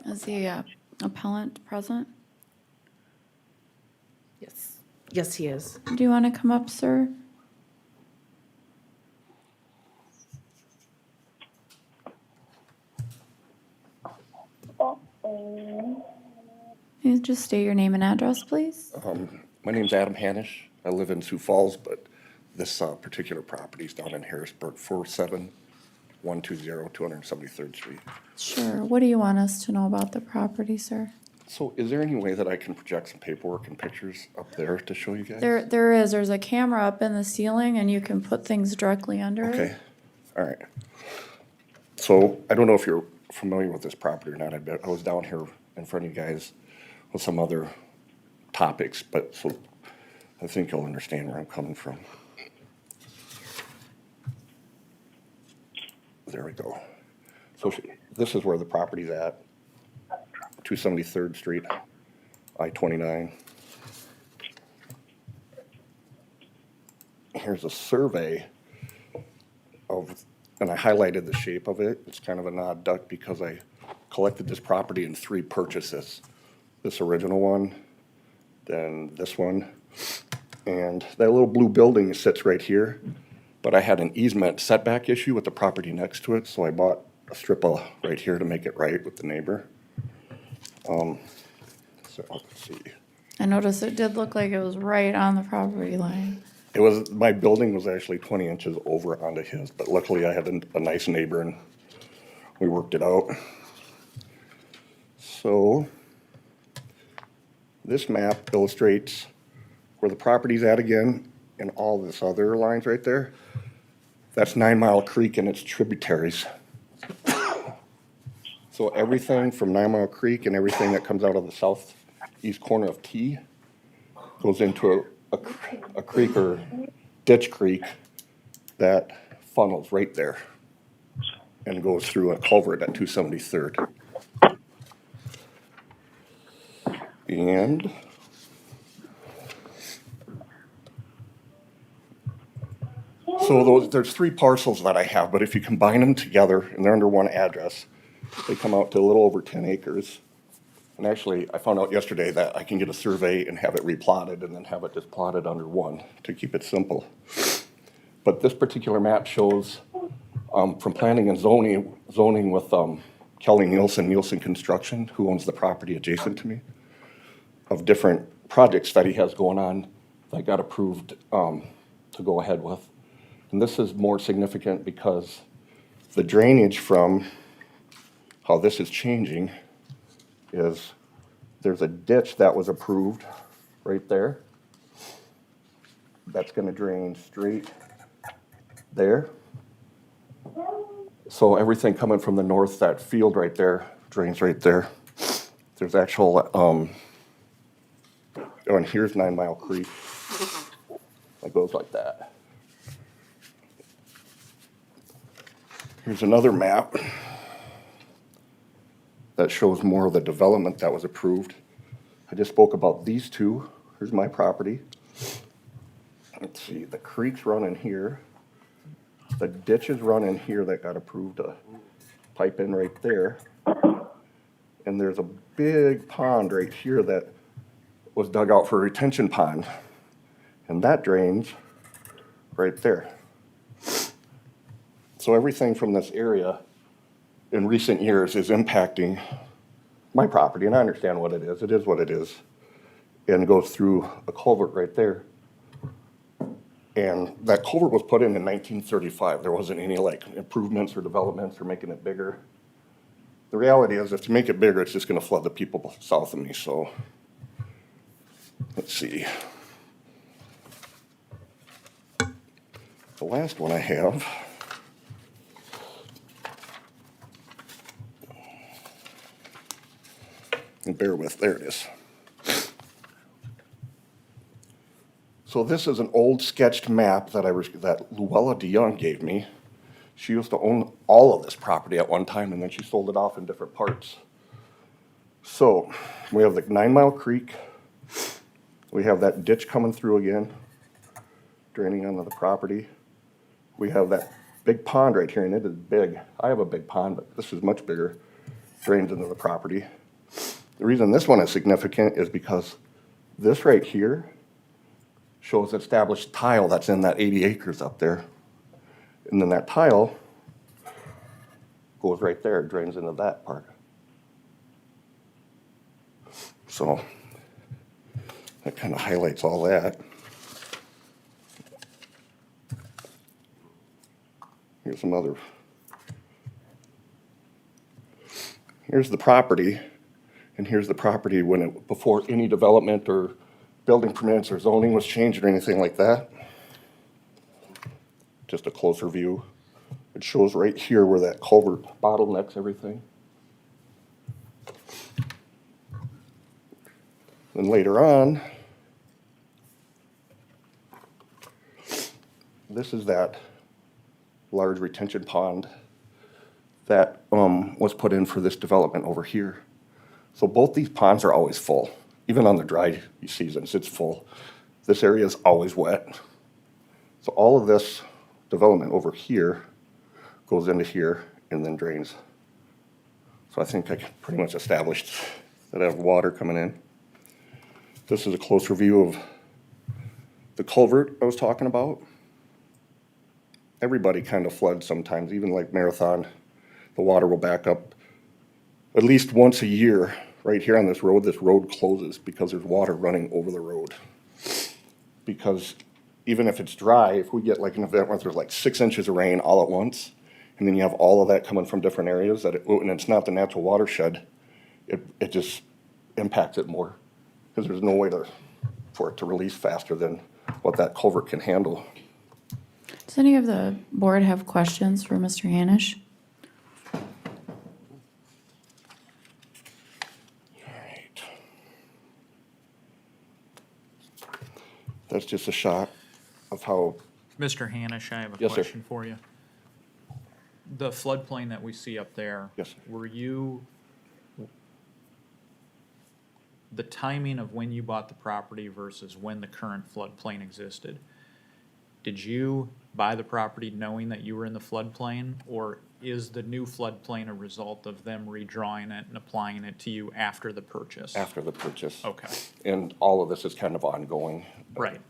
Is the appellant present? Yes. Yes, he is. Do you want to come up, sir? Can you just state your name and address, please? My name's Adam Hanish. I live in Sioux Falls, but this particular property is down in Harrisburg, 47120 273rd Street. Sure. What do you want us to know about the property, sir? So is there any way that I can project some paperwork and pictures up there to show you guys? There is. There's a camera up in the ceiling, and you can put things directly under it. Okay, all right. So I don't know if you're familiar with this property or not. I was down here in front of you guys with some other topics, but so I think you'll understand where I'm coming from. There we go. So this is where the property's at, 273rd Street, I-29. Here's a survey of, and I highlighted the shape of it. It's kind of an odd duck because I collected this property in 3 purchases. This original one, then this one, and that little blue building sits right here. But I had an easement setback issue with the property next to it, so I bought a strip of right here to make it right with the neighbor. So let's see. I noticed it did look like it was right on the property line. It was, my building was actually 20 inches over onto his, but luckily I had a nice neighbor and we worked it out. So this map illustrates where the property's at again and all this other lines right there. That's 9 Mile Creek and its tributaries. So everything from 9 Mile Creek and everything that comes out of the southeast corner of T goes into a creek or ditch creek that funnels right there and goes through a culvert at 273rd. And so there's 3 parcels that I have, but if you combine them together and they're under one address, they come out to a little over 10 acres. And actually, I found out yesterday that I can get a survey and have it replotted and then have it just plotted under one to keep it simple. But this particular map shows from planning and zoning with Kelly Nielsen Construction, who owns the property adjacent to me, of different projects that he has going on that got approved to go ahead with. And this is more significant because the drainage from how this is changing is there's a ditch that was approved right there. That's gonna drain straight there. So everything coming from the north, that field right there, drains right there. There's actual, and here's 9 Mile Creek. It goes like that. Here's another map that shows more of the development that was approved. I just spoke about these 2. Here's my property. Let's see, the creeks run in here. The ditches run in here that got approved to pipe in right there. And there's a big pond right here that was dug out for a retention pond. And that drains right there. So everything from this area in recent years is impacting my property, and I understand what it is. It is what it is. And it goes through a culvert right there. And that culvert was put in 1935. There wasn't any like improvements or developments or making it bigger. The reality is if you make it bigger, it's just gonna flood the people south of me, so. Let's see. The last one I have. And bear with, there it is. So this is an old sketched map that that Luella DeYoung gave me. She used to own all of this property at one time, and then she sold it off in different parts. So we have the 9 Mile Creek. We have that ditch coming through again, draining onto the property. We have that big pond right here, and it is big. I have a big pond, but this is much bigger. Drains into the property. The reason this one is significant is because this right here shows established tile that's in that 80 acres up there. And then that tile goes right there, drains into that part. So that kind of highlights all that. Here's some other. Here's the property. And here's the property when it, before any development or building permits or zoning was changed or anything like that. Just a closer view. It shows right here where that culvert bottlenecks everything. Then later on, this is that large retention pond that was put in for this development over here. So both these ponds are always full. Even on the dry seasons, it's full. This area is always wet. So all of this development over here goes into here and then drains So I think I pretty much established that I have water coming in. This is a closer view of the culvert I was talking about. Everybody kind of floods sometimes, even like Marathon, the water will back up at least once a year. Right here on this road closes because there's water running over the road. Because even if it's dry, if we get like an event where there's like 6 inches of rain all at once, and then you have all of that coming from different areas, and it's not the natural watershed, it just impacts it more. Because there's no way for it to release faster than what that culvert can handle. Does any of the board have questions for Mr. Hanish? Alright. That's just a shot of how, Mr. Hanish, I have a Yes, sir. question for you. The floodplain that we see up there. Yes, sir. Were you, the timing of when you bought the property versus when the current floodplain existed, did you buy the property knowing that you were in the floodplain? Or is the new floodplain a result of them redrawing it and applying it to you after the purchase? after the purchase. Okay, And all of this is kind of ongoing. right,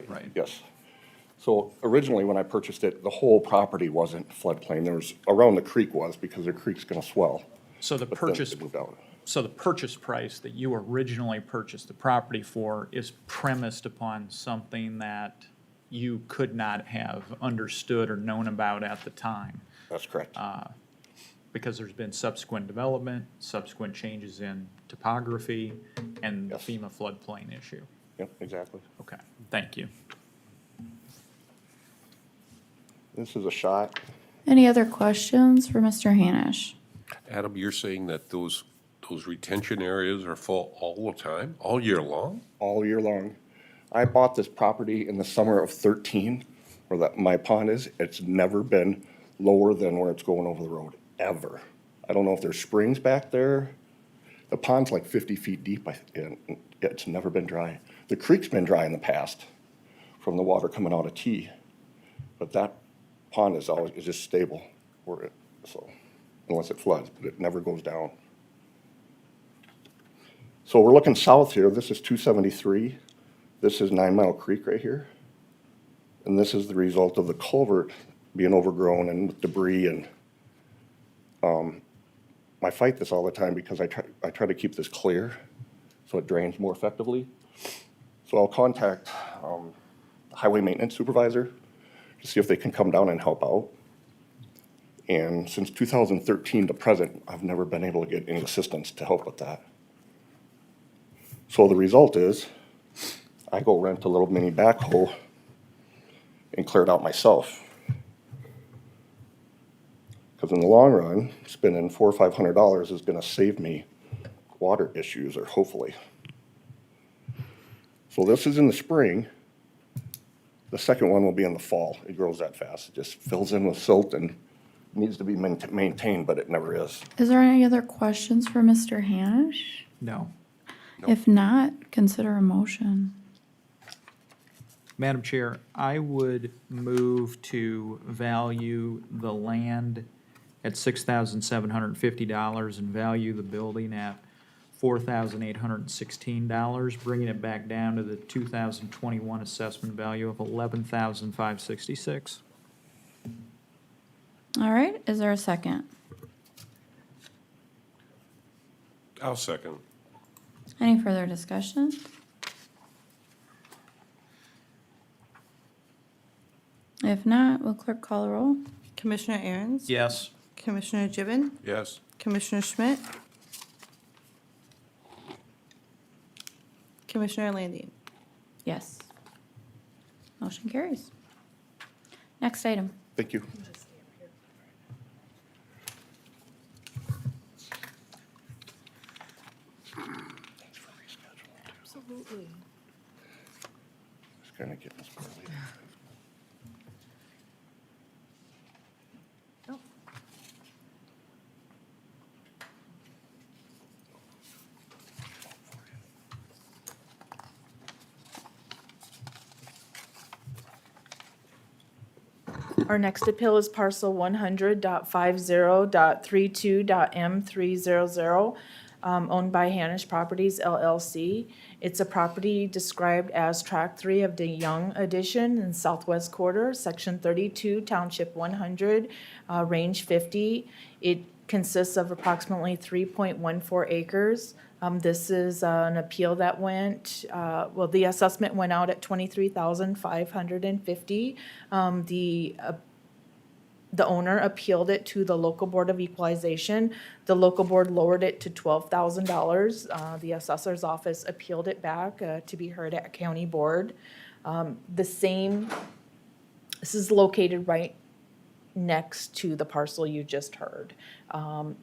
right. Yes. So originally, when I purchased it, the whole property wasn't floodplain. There was, around the creek was, because the creek's gonna swell. So the But then purchase, it moved out. so the purchase price that you originally purchased the property for is premised upon something that you could not have understood or known about at the time, That's correct. because there's been subsequent development, subsequent changes in topography, and the Yes. FEMA floodplain issue. Yep, exactly. Okay, thank you. This is a shot. Any other questions for Mr. Hanish? Adam, you're saying that those retention areas are full all the time, all year long? All year long. I bought this property in the summer of 13, where my pond is. It's never been lower than where it's going over the road, ever. I don't know if there's springs back there. The pond's like 50 feet deep, and it's never been dry. The creek's been dry in the past from the water coming out of T, but that pond is just stable, so, unless it floods, but it never goes down. So we're looking south here. This is 273. This is 9 Mile Creek right here. And this is the result of the culvert being overgrown and with debris. And I fight this all the time because I try to keep this clear so it drains more effectively. So I'll contact the highway maintenance supervisor to see if they can come down and help out. And since 2013 to present, I've never been able to get any assistance to help with that. So the result is, I go rent a little mini backhoe and clear it out myself. Because in the long run, spending $400 or $500 is gonna save me water issues, or hopefully. So this is in the spring. The second one will be in the fall. It grows that fast. It just fills in with silt and needs to be maintained, but it never is. Is there any other questions for Mr. Hanish? No. If not, consider a motion. Madam Chair, I would move to value the land at $6,750 and value the building at $4,816, bringing it back down to the 2021 assessment value of $11,566. All right, is there a second? I'll second. Any further discussion? If not, will clerk call the roll? Commissioner Aaron's? Yes. Commissioner Gibbon? Yes. Commissioner Schmidt? Commissioner Landine? Yes. Motion carries. Next item. Thank you. Absolutely. Just kind of getting this early. Our next appeal is parcel 100.50.32.m300, owned by Hanish Properties LLC. It's a property described as Tract 3 of the Young Addition in Southwest Quarter, Section 32, Township 100, Range 50. It consists of approximately 3.14 acres. This is an appeal that went, the assessment went out at $23,550. The owner appealed it to the local board of equalization. The local board lowered it to $12,000. The assessor's office appealed it back to be heard at county board. This is located right next to the parcel you just heard.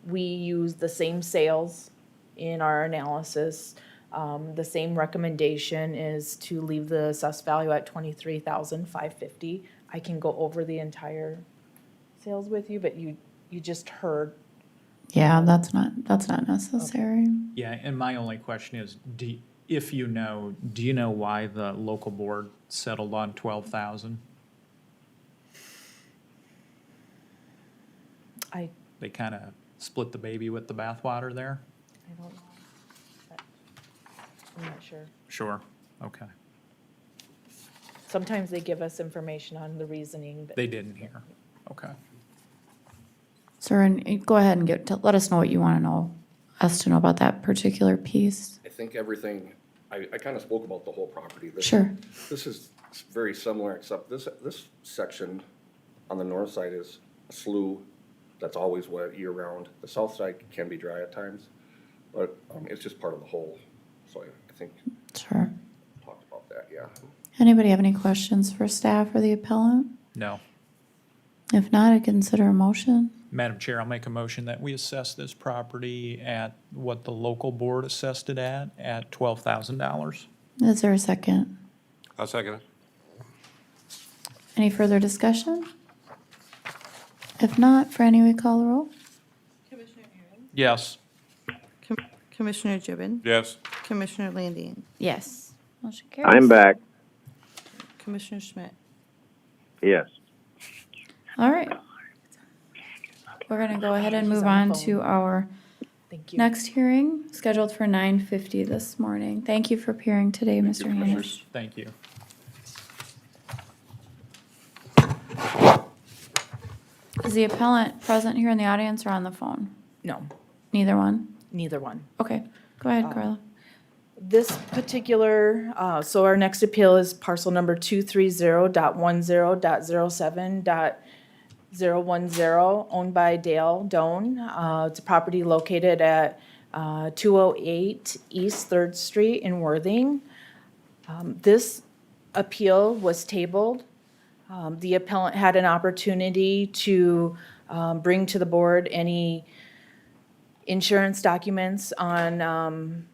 We use the same sales in our analysis. The same recommendation is to leave the assessed value at $23,550. I can go over the entire sales with you, but you just heard. Yeah, that's not necessary. Yeah, and my only question is, do you know why the local board settled on 12,000? They kind of split the baby with the bathwater there? I don't know. I'm not sure. Sure, okay. Sometimes they give us information on the reasoning, but They didn't hear, okay. Sir, and go ahead and let us know what you want us to know about that particular piece. I think everything, I kind of spoke about the whole property. Sure. This is very similar, except this section on the north side is a slough that's always wet year-round. The south side can be dry at times, but it's just part of the whole. So I think Sure. talked about that, yeah. Anybody have any questions for staff or the appellant? No. If not, I consider a motion. Madam Chair, I'll make a motion that we assess this property at what the local board assessed it at $12,000. Is there a second? I'll second it. Any further discussion? If not, Franny, we call the roll? Yes. Commissioner Gibbon, Yes. Commissioner Landine, Yes. Motion carries. I'm back. Commissioner Schmidt. Yes. All right. We're going to go ahead and move on to our thank you. next hearing, scheduled for 9:50 this morning. Thank you for appearing today, Mr. Hanish. Thank you. Is the appellant present here in the audience or on the phone? No, Neither one? neither one. Okay, go ahead, Carla. This particular, so our next appeal is parcel number 230.10.07.010, owned by Dale Doan. It's a property located at 208 East 3rd Street in Worthing. This appeal was tabled. The appellant had an opportunity to bring to the board any insurance documents on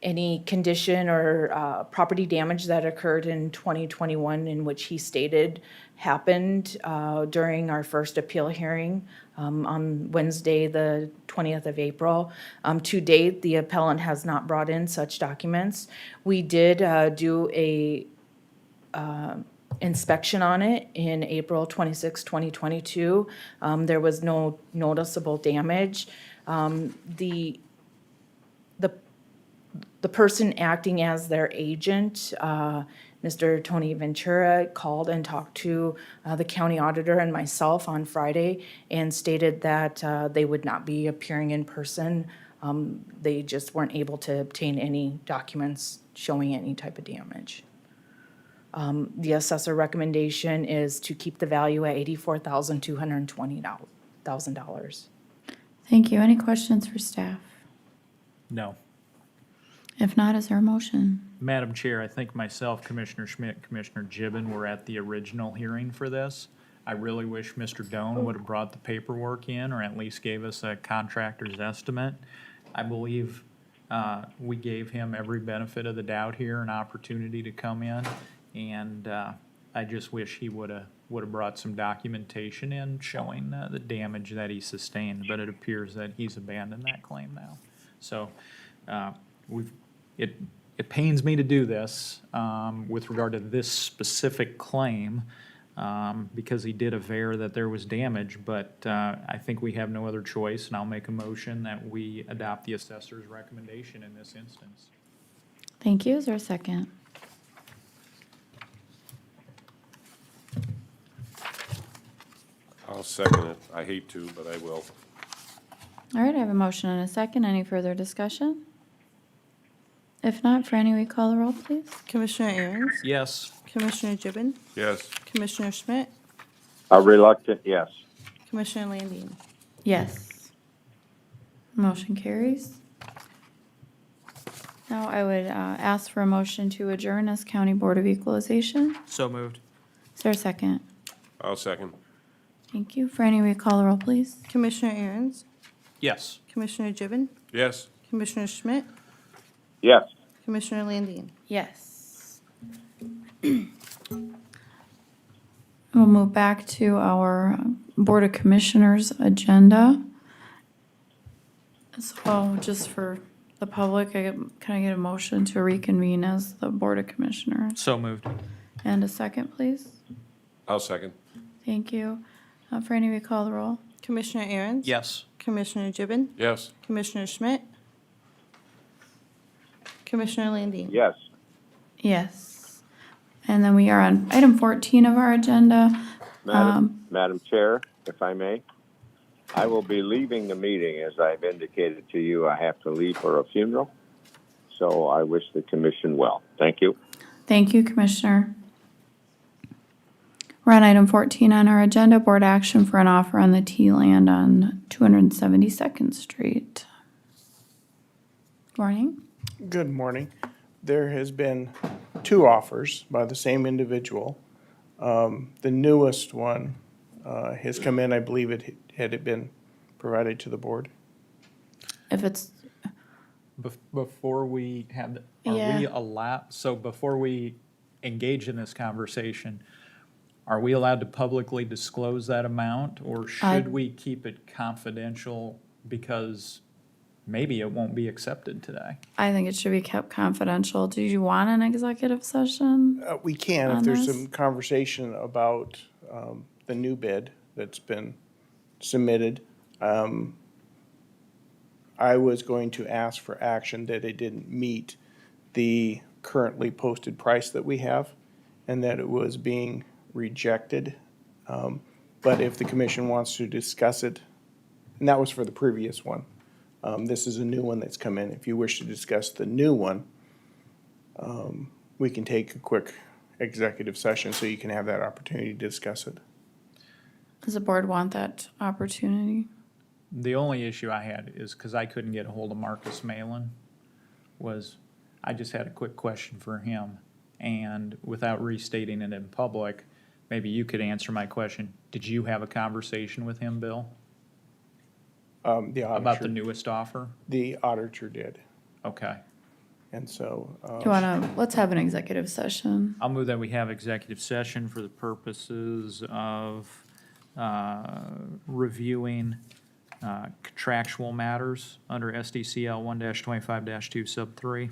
any condition or property damage that occurred in 2021 in which he stated happened during our first appeal hearing on Wednesday, the 20th of April. To date, the appellant has not brought in such documents. We did do a inspection on it in April 26, 2022. There was no noticeable damage. The person acting as their agent, Mr. Tony Ventura, called and talked to the county auditor and myself on Friday and stated that they would not be appearing in person. They just weren't able to obtain any documents showing any type of damage. The assessor recommendation is to keep the value at $84,220,000. Thank you. Any questions for staff? No. If not, is there a motion? Madam Chair, I think myself, Commissioner Schmidt, Commissioner Gibbon were at the original hearing for this. I really wish Mr. Doan would have brought the paperwork in or at least gave us a contractor's estimate. I believe we gave him every benefit of the doubt here, an opportunity to come in. And I just wish he would have brought some documentation in showing the damage that he sustained. But it appears that he's abandoned that claim now. So it pains me to do this with regard to this specific claim. because he did aver that there was damage, but I think we have no other choice, and I'll make a motion that we adopt the assessor's recommendation in this instance. Thank you. Is there a second? I'll second it. I hate to, but I will. All right, I have a motion and a second. Any further discussion? If not, Franny, we call the roll, please? Commissioner Aaron's, Yes. Commissioner Gibbon, Yes. Commissioner Schmidt, A reluctant yes. Commissioner Landine. Yes. Motion carries. Now I would ask for a motion to adjourn as County Board of Equalization. So moved. Is there a second? I'll second. Thank you. Franny, will you call the roll, please? Commissioner Aaron's, Yes. Commissioner Gibbon, Yes. Commissioner Schmidt, Yes. Commissioner Landine. Yes. We'll move back to our Board of Commissioners agenda. So just for the public, can I get a motion to reconvene as the Board of Commissioners? So moved. And a second, please? I'll second. Thank you. Franny, will you call the roll? Commissioner Aaron's. Yes. Commissioner Gibbon, Yes. Commissioner Schmidt, Commissioner Landine. Yes. Yes. And then we are on item 14 of our agenda. Madam Chair, if I may, I will be leaving the meeting. As I've indicated to you, I have to leave for a funeral. So I wish the commission well. Thank you. Thank you, Commissioner. We're on item 14 on our agenda, board action for an offer on the T land on 272nd Street. Morning. Good morning. There has been 2 offers by the same individual. The newest one has come in, I believe had it been provided to the board. If it's, Before we have, Yeah. are we allowed, so before we engage in this conversation, are we allowed to publicly disclose that amount, or should we keep it confidential because maybe it won't be accepted today? I think it should be kept confidential. Do you want an executive session? We can, if On there's this? some conversation about the new bid that's been submitted. I was going to ask for action that it didn't meet the currently posted price that we have, and that it was being rejected. But if the commission wants to discuss it, and that was for the previous one. This is a new one that's come in. If you wish to discuss the new one, we can take a quick executive session so you can have that opportunity to discuss it. Does the board want that opportunity? The only issue I had is, because I couldn't get a hold of Marcus Malin, was I just had a quick question for him. And without restating it in public, maybe you could answer my question. Did you have a conversation with him, Bill, The about the auditor, newest offer? the auditor did. Okay. And so, Do you want to, let's have an executive session. I'll move that we have executive session for the purposes of reviewing contractual matters under SDCL 1-25-2 sub 3.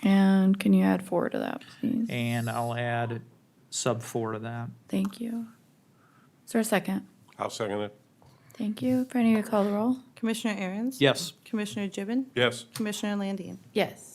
And can you add 4 to that, please? And I'll add sub 4 to that. Thank you. Is there a second? I'll second it. Thank you. Franny, will you call the roll? Commissioner Aaron's. Yes. Commissioner Gibbon, Yes. Commissioner Landine. Yes.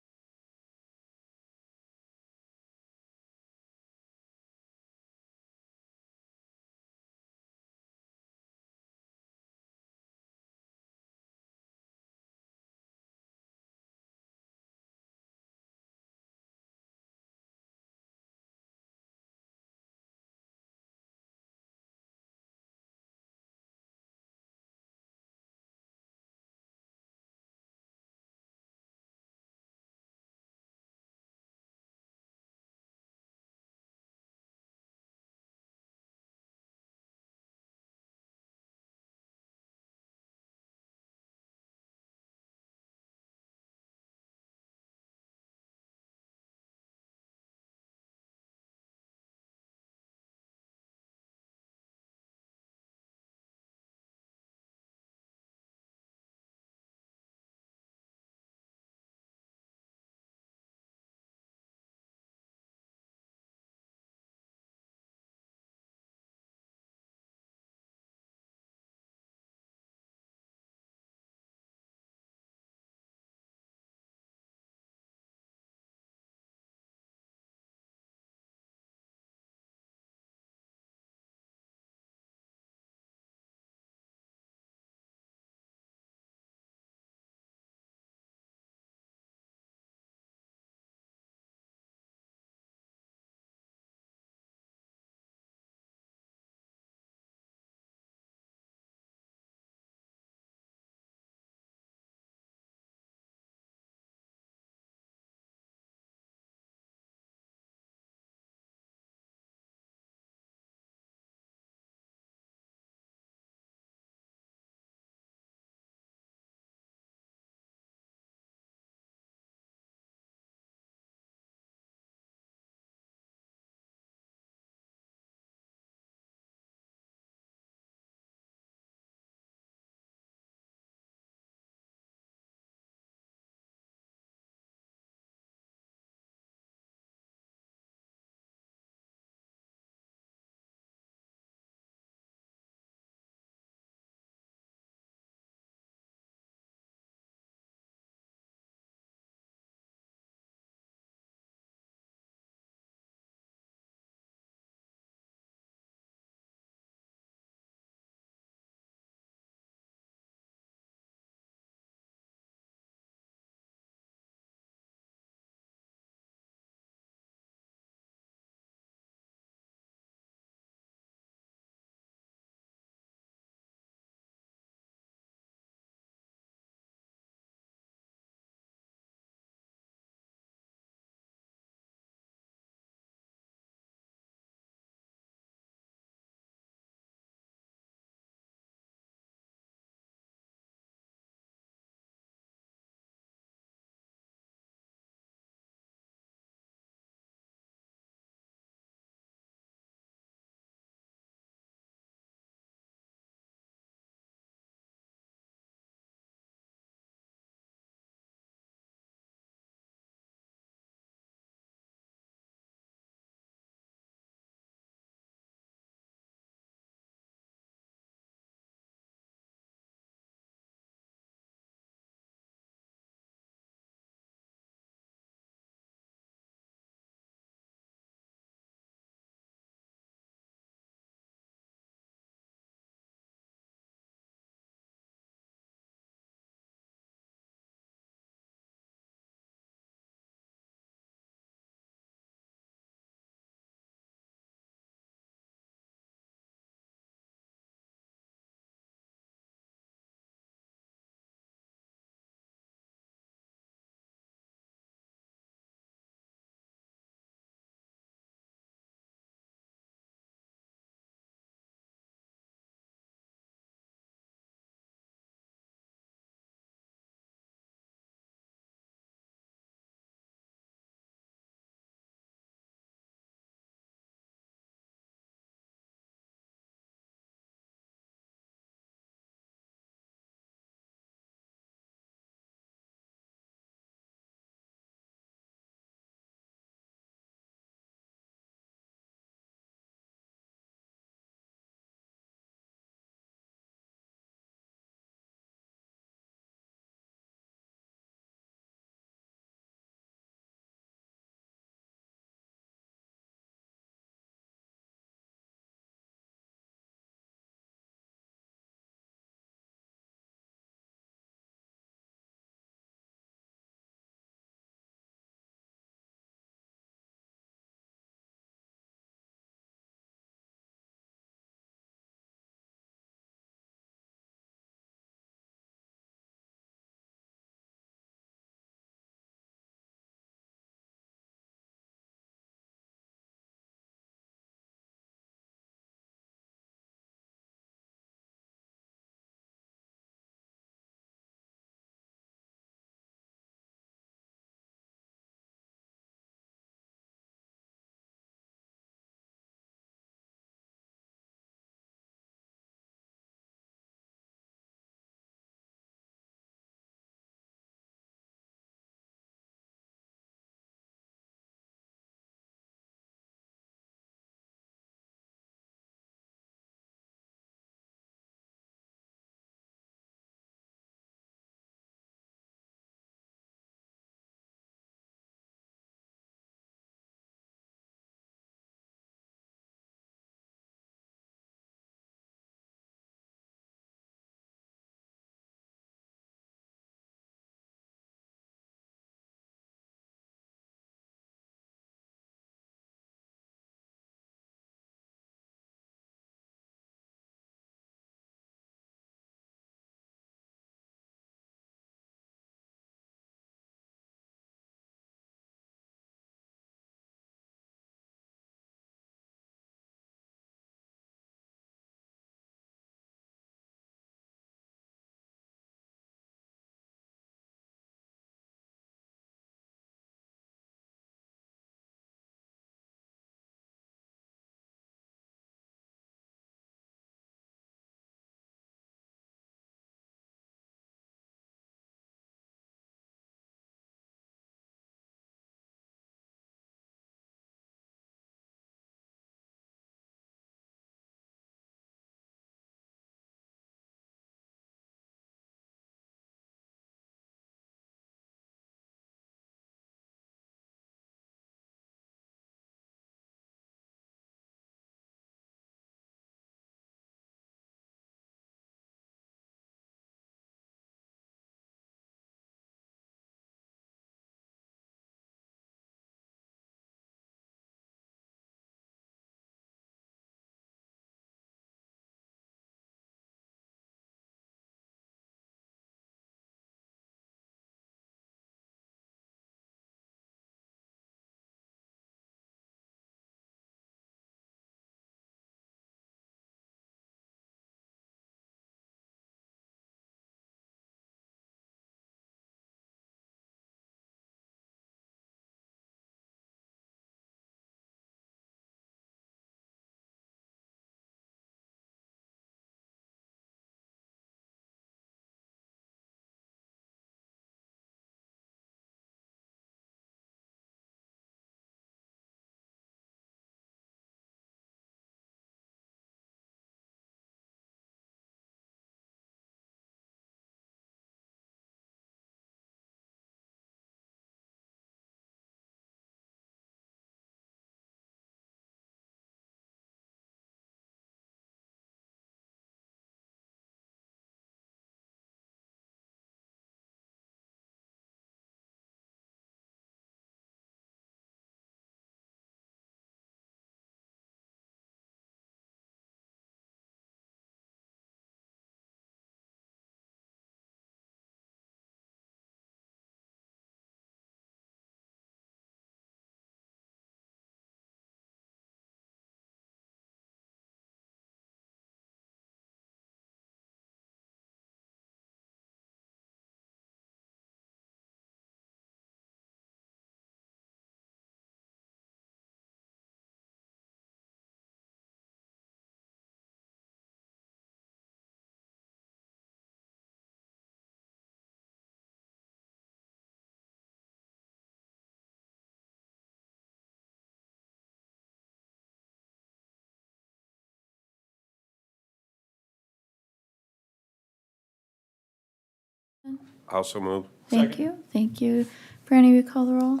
Also move. Thank you, thank you. Franny, will you call the roll?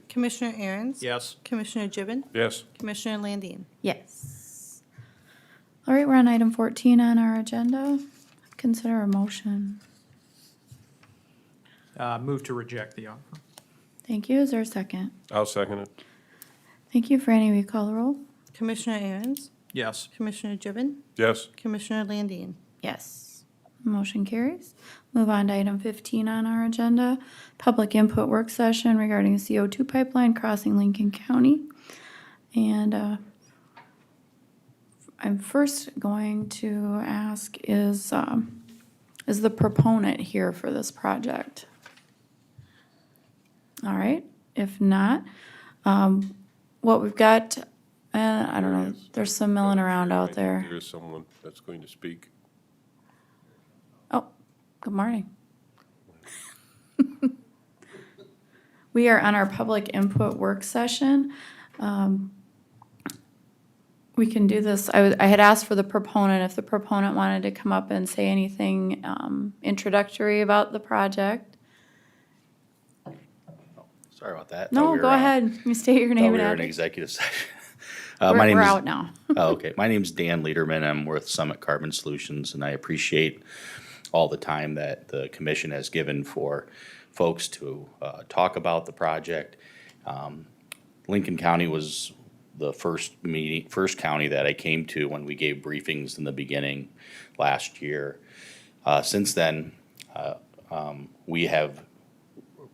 Commissioner Aaron's? Yes. Commissioner Gibbon? Yes. Commissioner Landine? Yes. All right, we're on item 14 on our agenda. Consider a motion. Move to reject the offer. Thank you. Is there a second? I'll second it. Thank you. Franny, will you call the roll? Commissioner Aaron's? Yes. Commissioner Gibbon? Yes. Commissioner Landine? Yes. Motion carries. Move on to item 15 on our agenda. Public input work session regarding CO2 pipeline crossing Lincoln County. And I'm first going to ask is the proponent here for this project? All right. If not, what we've got, I don't know, there's some milling around out there. There is someone that's going to speak. Oh, good morning. We are on our public input work session. We can do this. I had asked for the proponent, if the proponent wanted to come up and say anything introductory about the project. Sorry about that. No, go ahead. You state your name We and were in address. executive session. We're out now. Oh, okay. My name's Dan Lederman. I'm with Summit Carbon Solutions, and I appreciate all the time that the commission has given for folks to talk about the project. Lincoln County was the first county that I came to when we gave briefings in the beginning last year. Since then, we have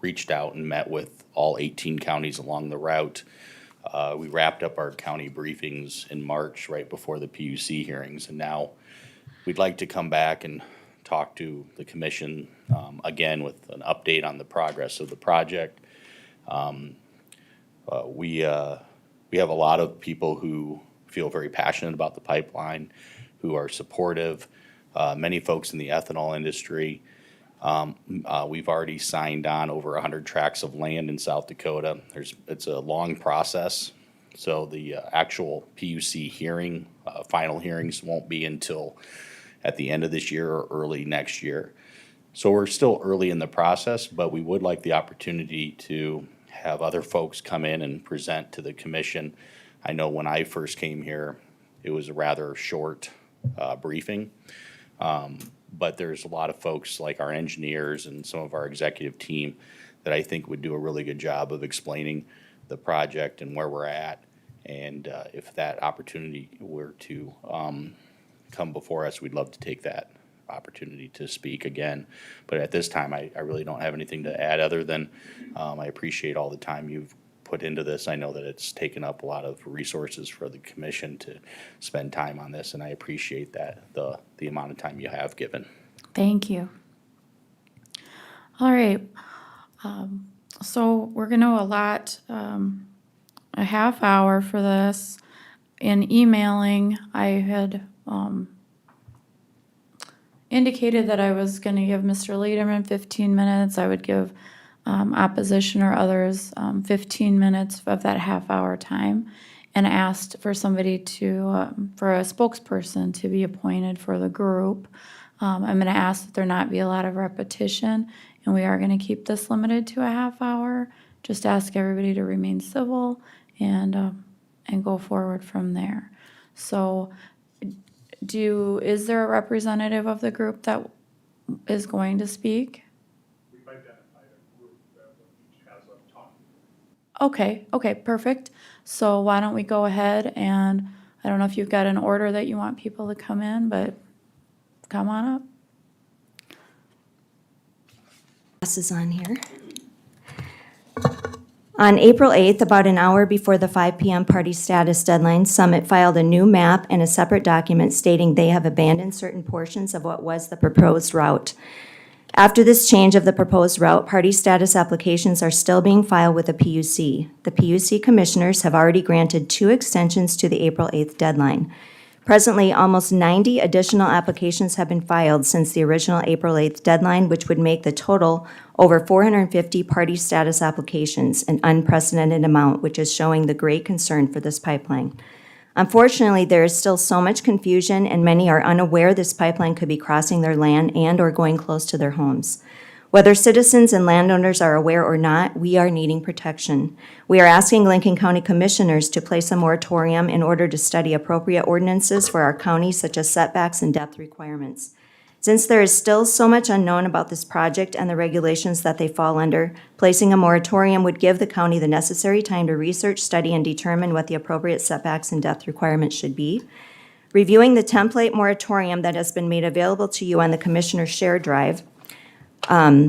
reached out and met with all 18 counties along the route. We wrapped up our county briefings in March, right before the PUC hearings, and now we'd like to come back and talk to the commission again with an update on the progress of the project. We have a lot of people who feel very passionate about the pipeline, who are supportive, many folks in the ethanol industry. We've already signed on over 100 tracts of land in South Dakota. It's a long process, so the actual PUC hearing, final hearings won't be until at the end of this year or early next year. So we're still early in the process, but we would like the opportunity to have other folks come in and present to the commission. I know when I first came here, it was a rather short briefing. But there's a lot of folks like our engineers and some of our executive team that I think would do a really good job of explaining the project and where we're at. And if that opportunity were to come before us, we'd love to take that opportunity to speak again. But at this time, I really don't have anything to add other than I appreciate all the time you've put into this. I know that it's taken up a lot of resources for the commission to spend time on this, and I appreciate that, the amount of time you have given. Thank you. All right. So we're going to allot a half hour for this. In emailing, I had indicated that I was going to give Mr. Lederman 15 minutes. I would give opposition or others 15 minutes of that half hour time, and asked for somebody to, for a spokesperson to be appointed for the group. I'm going to ask that there not be a lot of repetition, and we are going to keep this limited to a half hour. Just ask everybody to remain civil and go forward from there. So is there a representative of the group that is going to speak? We've identified a group that each has a talk. Okay, perfect. So why don't we go ahead and, I don't know if you've got an order that you want people to come in, but come on up. This is on here. On April 8th, about an hour before the 5 p.m. party status deadline, Summit filed a new map and a separate document stating they have abandoned certain portions of what was the proposed route. After this change of the proposed route, party status applications are still being filed with the PUC. The PUC commissioners have already granted 2 extensions to the April 8th deadline. Presently, almost 90 additional applications have been filed since the original April 8th deadline, which would make the total over 450 party status applications, an unprecedented amount, which is showing the great concern for this pipeline. Unfortunately, there is still so much confusion, and many are unaware this pipeline could be crossing their land and or going close to their homes. Whether citizens and landowners are aware or not, we are needing protection. We are asking Lincoln County Commissioners to place a moratorium in order to study appropriate ordinances for our county, such as setbacks and depth requirements. Since there is still so much unknown about this project and the regulations that they fall under, placing a moratorium would give the county the necessary time to research, study, and determine what the appropriate setbacks and depth requirements should be. Reviewing the template moratorium that has been made available to you on the Commissioner Share Drive,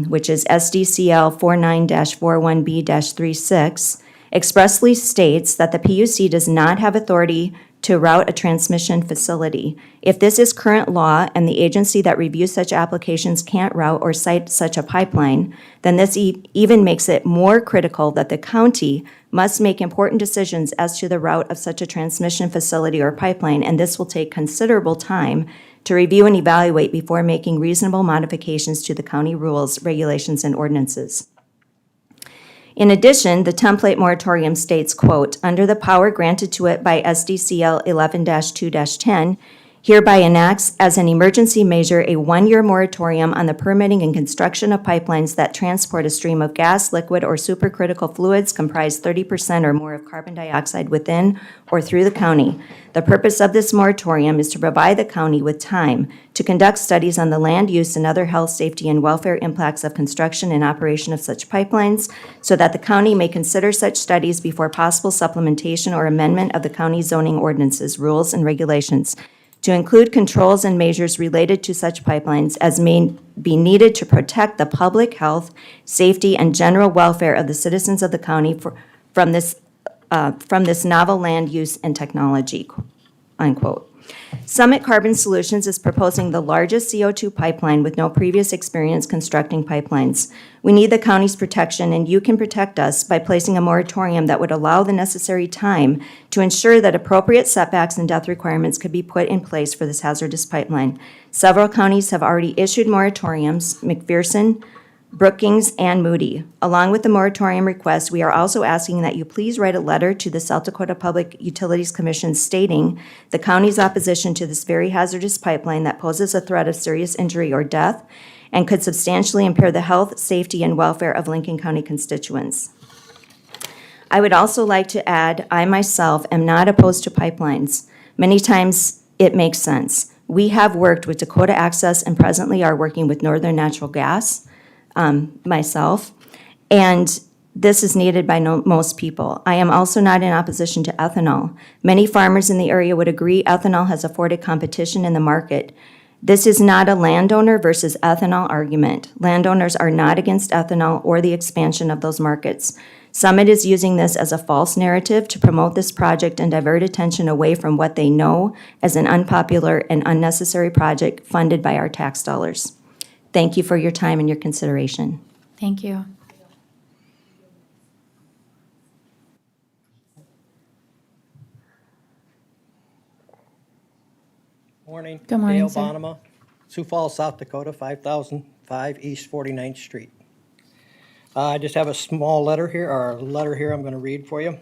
which is SDCL 49-41B-36, expressly states that the PUC does not have authority to route a transmission facility. If this is current law and the agency that reviews such applications can't route or site such a pipeline, then this even makes it more critical that the county must make important decisions as to the route of such a transmission facility or pipeline, and this will take considerable time to review and evaluate before making reasonable modifications to the county rules, regulations, and ordinances. In addition, the template moratorium states, quote, "Under the power granted to it by SDCL 11-2-10, hereby enacts as an emergency measure a one-year moratorium on the permitting and construction of pipelines that transport a stream of gas, liquid, or supercritical fluids comprise 30% or more of carbon dioxide within or through the county. The purpose of this moratorium is to provide the county with time to conduct studies on the land use and other health, safety, and welfare impacts of construction and operation of such pipelines, so that the county may consider such studies before possible supplementation or amendment of the county zoning ordinances, rules, and regulations, to include controls and measures related to such pipelines as may be needed to protect the public health, safety, and general welfare of the citizens of the county from this novel land use and technology," unquote. Summit Carbon Solutions is proposing the largest CO2 pipeline with no previous experience constructing pipelines. We need the county's protection, and you can protect us by placing a moratorium that would allow the necessary time to ensure that appropriate setbacks and depth requirements could be put in place for this hazardous pipeline. Several counties have already issued moratoriums, McPherson, Brookings, and Moody. Along with the moratorium request, we are also asking that you please write a letter to the South Dakota Public Utilities Commission stating the county's opposition to this very hazardous pipeline that poses a threat of serious injury or death and could substantially impair the health, safety, and welfare of Lincoln County constituents. I would also like to add, I myself am not opposed to pipelines. Many times it makes sense. We have worked with Dakota Access and presently are working with Northern Natural Gas, myself, and this is needed by most people. I am also not in opposition to ethanol. Many farmers in the area would agree ethanol has afforded competition in the market. This is not a landowner versus ethanol argument. Landowners are not against ethanol or the expansion of those markets. Summit is using this as a false narrative to promote this project and divert attention away from what they know as an unpopular and unnecessary project funded by our tax dollars. Thank you for your time and your consideration. Thank you. Morning. Good morning, Dale sir. Bonema, Sioux Falls, South Dakota, 5005 East 49th Street. I just have a small letter here, or a letter here I'm going to read for you.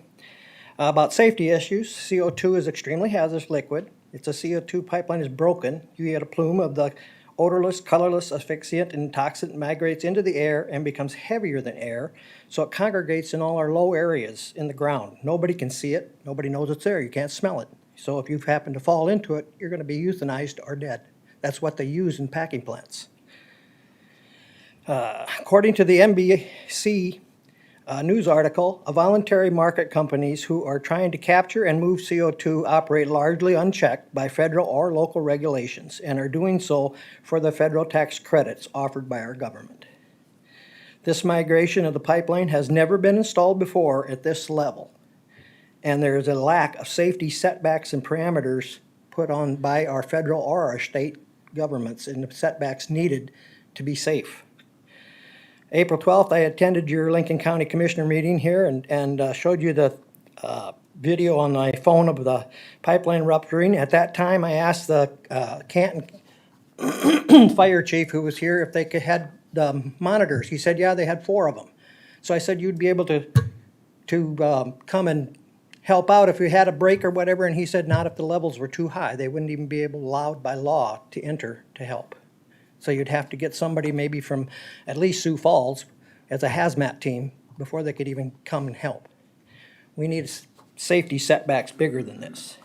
About safety issues, CO2 is extremely hazardous liquid. If the CO2 pipeline is broken, you get a plume of the odorless, colorless, asphyxiant, and toxin migrates into the air and becomes heavier than air, so it congregates in all our low areas in the ground. Nobody can see it. Nobody knows it's there. You can't smell it. So if you happen to fall into it, you're going to be euthanized or dead. That's what they use in packing plants. According to the NBC news article, voluntary market companies who are trying to capture and move CO2 operate largely unchecked by federal or local regulations and are doing so for the federal tax credits offered by our government. This migration of the pipeline has never been installed before at this level, and there is a lack of safety setbacks and parameters put on by our federal or our state governments in the setbacks needed to be safe. April 12th, I attended your Lincoln County Commissioner meeting here and showed you the video on my phone of the pipeline rupturing. At that time, I asked the Canton fire chief who was here if they had the monitors. He said, yeah, they had 4 of them. So I said, you'd be able to come and help out if you had a break or whatever, and he said not if the levels were too high. They wouldn't even be allowed by law to enter to help. So you'd have to get somebody maybe from at least Sioux Falls as a hazmat team before they could even come and help. We need safety setbacks bigger than this.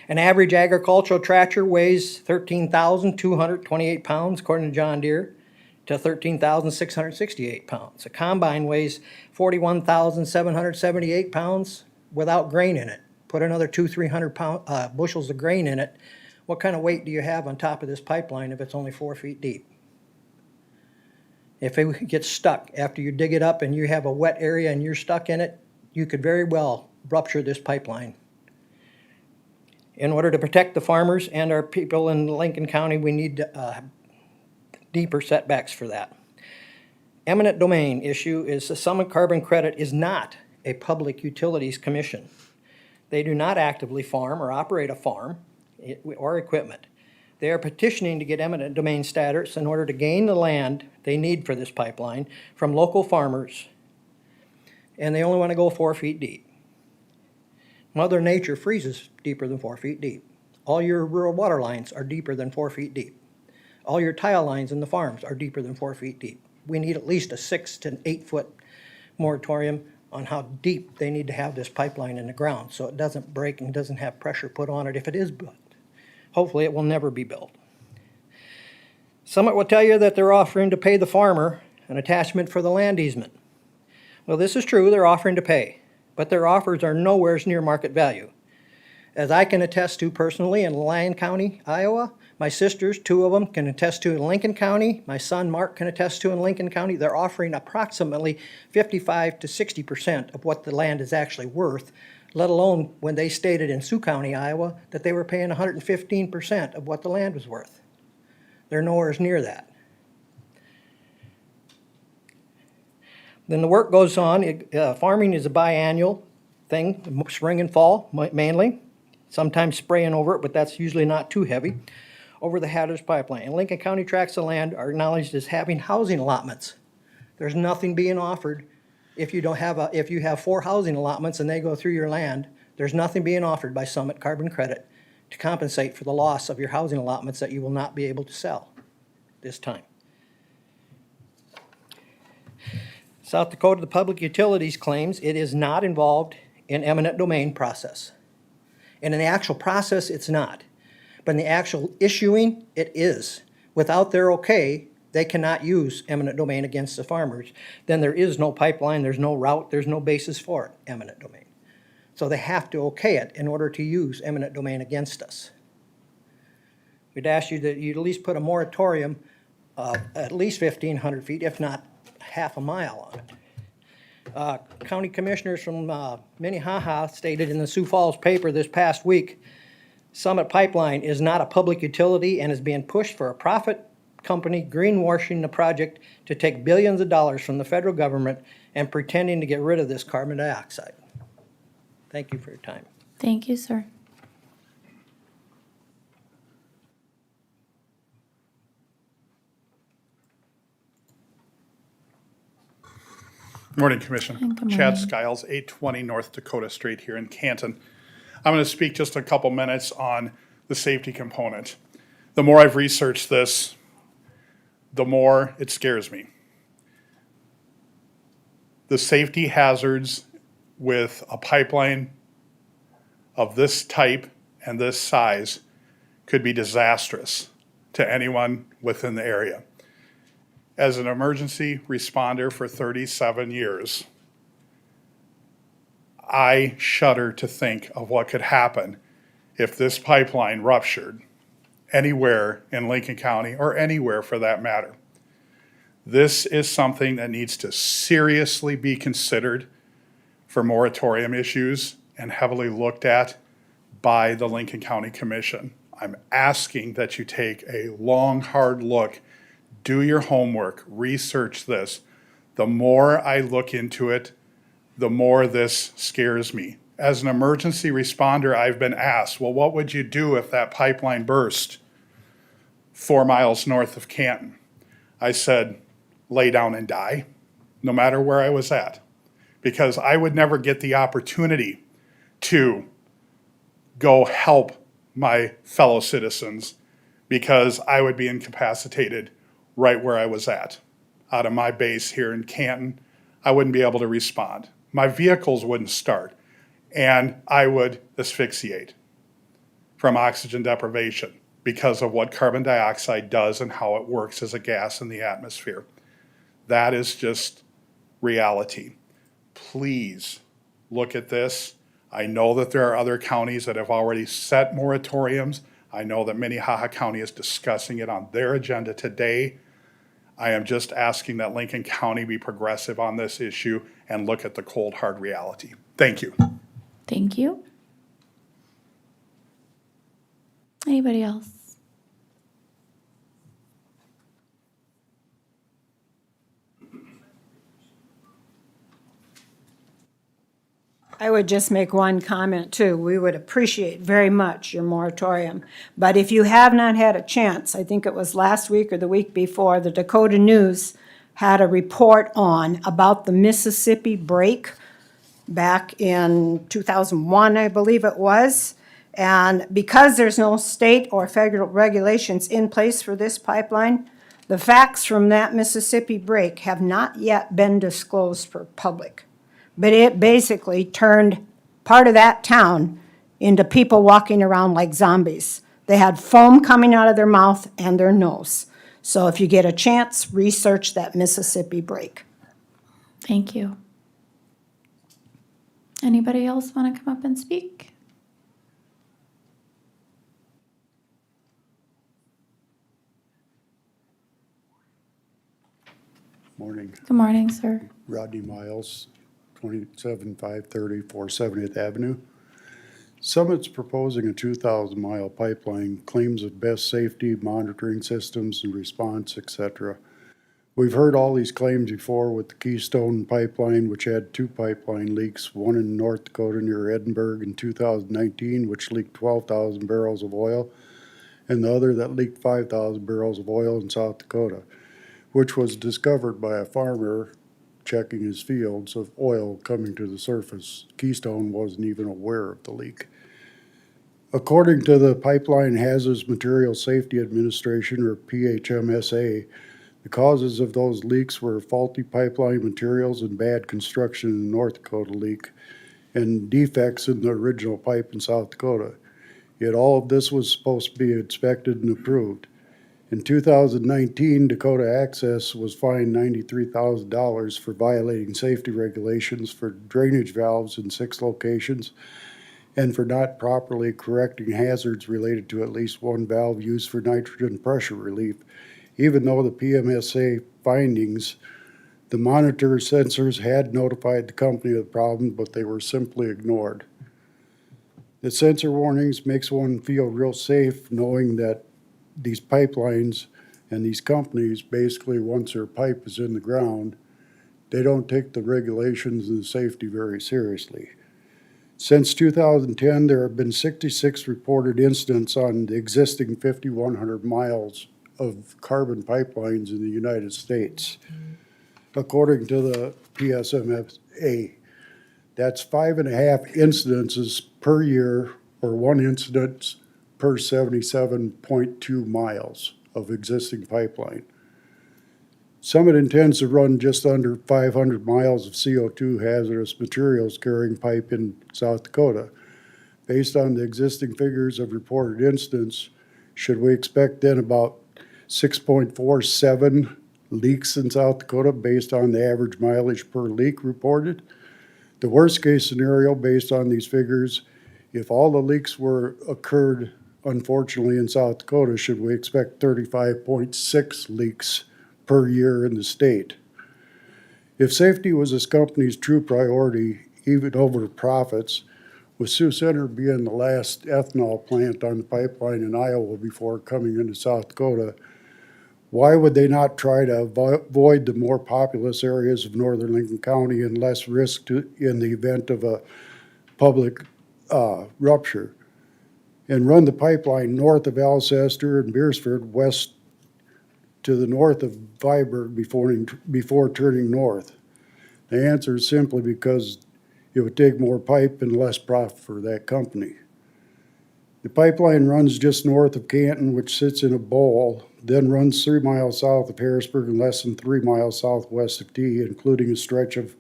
An average agricultural tractor weighs 13,228 pounds, according to John Deere, to 13,668 pounds. A combine weighs 41,778 pounds without grain in it. Put another 300 bushels of grain in it. What kind of weight do you have on top of this pipeline if it's only 4 feet deep? If it gets stuck after you dig it up and you have a wet area and you're stuck in it, you could very well rupture this pipeline. In order to protect the farmers and our people in Lincoln County, we need deeper setbacks for that. Eminent domain issue is the Summit Carbon Credit is not a public utilities commission. They do not actively farm or operate a farm or equipment. They are petitioning to get eminent domain status in order to gain the land they need for this pipeline from local farmers, and they only want to go 4 feet deep. Mother Nature freezes deeper than 4 feet deep. All your rural water lines are deeper than 4 feet deep. All your tile lines in the farms are deeper than 4 feet deep. We need at least a 6 to 8 foot moratorium on how deep they need to have this pipeline in the ground so it doesn't break and doesn't have pressure put on it if it is built. Hopefully it will never be built. Summit will tell you that they're offering to pay the farmer an attachment for the land easement. Well, this is true, they're offering to pay, but their offers are nowhere near market value. As I can attest to personally in Lyon County, Iowa, my sisters, 2 of them, can attest to in Lincoln County, my son Mark can attest to in Lincoln County, they're offering approximately 55 to 60% of what the land is actually worth, let alone when they stated in Sioux County, Iowa, that they were paying 115% of what the land was worth. They're nowhere near that. Then the work goes on. Farming is a biannual thing, spring and fall mainly. Sometimes spraying over it, but that's usually not too heavy, over the hazardous pipeline. And Lincoln County tracts of land are acknowledged as having housing allotments. There's nothing being offered if you have 4 housing allotments and they go through your land. There's nothing being offered by Summit Carbon Credit to compensate for the loss of your housing allotments that you will not be able to sell this time. South Dakota, the Public Utilities claims it is not involved in eminent domain process. And in the actual process, it's not. But in the actual issuing, it is. Without their okay, they cannot use eminent domain against the farmers. Then there is no pipeline, there's no route, there's no basis for it, eminent domain. So they have to okay it in order to use eminent domain against us. We'd ask you that you at least put a moratorium of at least 1,500 feet, if not half a mile on it. County commissioners from Minnehaha stated in the Sioux Falls paper this past week, Summit Pipeline is not a public utility and is being pushed for a profit company greenwashing the project to take billions of dollars from the federal government and pretending to get rid of this carbon dioxide. Thank you for your time. Thank you, sir. Morning, Commission. Good Chad morning. Skiles, 820 North Dakota Street here in Canton. I'm going to speak just a couple minutes on the safety component. The more I've researched this, the more it scares me. The safety hazards with a pipeline of this type and this size could be disastrous to anyone within the area. As an emergency responder for 37 years, I shudder to think of what could happen if this pipeline ruptured anywhere in Lincoln County, or anywhere for that matter. This is something that needs to seriously be considered for moratorium issues and heavily looked at by the Lincoln County Commission. I'm asking that you take a long, hard look. Do your homework, research this. The more I look into it, the more this scares me. As an emergency responder, I've been asked, well, what would you do if that pipeline burst 4 miles north of Canton? I said, lay down and die, no matter where I was at, because I would never get the opportunity to go help my fellow citizens because I would be incapacitated right where I was at. Out of my base here in Canton, I wouldn't be able to respond. My vehicles wouldn't start, and I would asphyxiate from oxygen deprivation because of what carbon dioxide does and how it works as a gas in the atmosphere. That is just reality. Please look at this. I know that there are other counties that have already set moratoriums. I know that Minnehaha County is discussing it on their agenda today. I am just asking that Lincoln County be progressive on this issue and look at the cold, hard reality. Thank you. Thank you. Anybody else? I would just make one comment too. We would appreciate very much your moratorium. But if you have not had a chance, I think it was last week or the week before, the Dakota News had a report on about the Mississippi break back in 2001, I believe it was. And because there's no state or federal regulations in place for this pipeline, the facts from that Mississippi break have not yet been disclosed for public. But it basically turned part of that town into people walking around like zombies. They had foam coming out of their mouth and their nose. So if you get a chance, research that Mississippi break. Thank you. Anybody else want to come up and speak? Morning. Good morning, sir. Rodney Miles, 27530 470th Avenue. Summit's proposing a 2,000-mile pipeline, claims of best safety, monitoring systems and response, etc. We've heard all these claims before with the Keystone Pipeline, which had 2 pipeline leaks, one in North Dakota near Edinburgh in 2019, which leaked 12,000 barrels of oil, and the other that leaked 5,000 barrels of oil in South Dakota, which was discovered by a farmer checking his fields of oil coming to the surface. Keystone wasn't even aware of the leak. According to the Pipeline Hazardous Materials Safety Administration, or PHMSA, the causes of those leaks were faulty pipeline materials and bad construction in the North Dakota leak, and defects in the original pipe in South Dakota. Yet all of this was supposed to be inspected and approved. In 2019, Dakota Access was fined $93,000 for violating safety regulations for drainage valves in 6 locations and for not properly correcting hazards related to at least one valve used for nitrogen pressure relief. Even though the PMSA findings, the monitor sensors had notified the company of the problem, but they were simply ignored. The sensor warnings makes one feel real safe knowing that these pipelines and these companies, basically once their pipe is in the ground, they don't take the regulations and the safety very seriously. Since 2010, there have been 66 reported incidents on the existing 5,100 miles of carbon pipelines in the United States. According to the PSMSA, that's 5.5 incidences per year, or 1 incident per 77.2 miles of existing pipeline. Summit intends to run just under 500 miles of CO2 hazardous materials carrying pipe in South Dakota. Based on the existing figures of reported incidents, should we expect then about 6.47 leaks in South Dakota based on the average mileage per leak reported? The worst case scenario based on these figures, if all the leaks occurred unfortunately in South Dakota, should we expect 35.6 leaks per year in the state? If safety was this company's true priority, even over profits, with Sioux Center being the last ethanol plant on the pipeline in Iowa before coming into South Dakota, why would they not try to avoid the more populous areas of northern Lincoln County and less risk in the event of a public rupture, and run the pipeline north of Alcester and Beersford west to the north of Viborg before turning north? The answer is simply because it would take more pipe and less profit for that company. The pipeline runs just north of Canton, which sits in a bowl, then runs 3 miles south of Harrisburg and less than 3 miles southwest of T, including a stretch of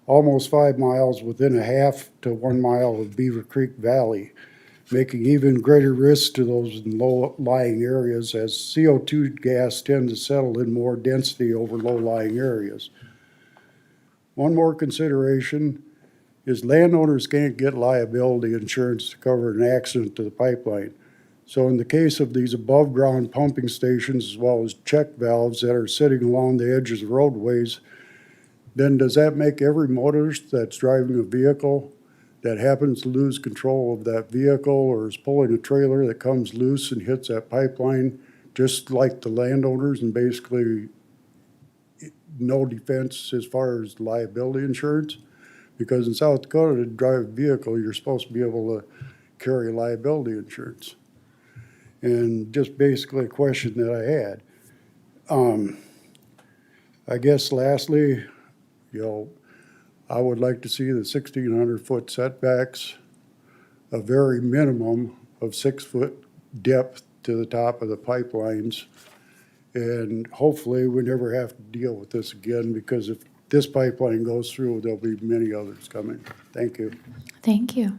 almost 5 miles within a half to 1 mile of Beaver Creek Valley, making even greater risks to those in low-lying areas as CO2 gas tends to settle in more density over low-lying areas. One more consideration is landowners can't get liability insurance to cover an accident to the pipeline. So in the case of these above-ground pumping stations as well as check valves that are sitting along the edges of roadways, then does that make every motorist that's driving a vehicle that happens to lose control of that vehicle or is pulling a trailer that comes loose and hits that pipeline, just like the landowners, and basically no defense as far as liability insurance? Because in South Dakota, to drive a vehicle, you're supposed to be able to carry liability insurance. And just basically a question that I had. I guess lastly, I would like to see the 1,600-foot setbacks, a very minimum of 6-foot depth to the top of the pipelines. And hopefully we never have to deal with this again, because if this pipeline goes through, there'll be many others coming. Thank you. Thank you.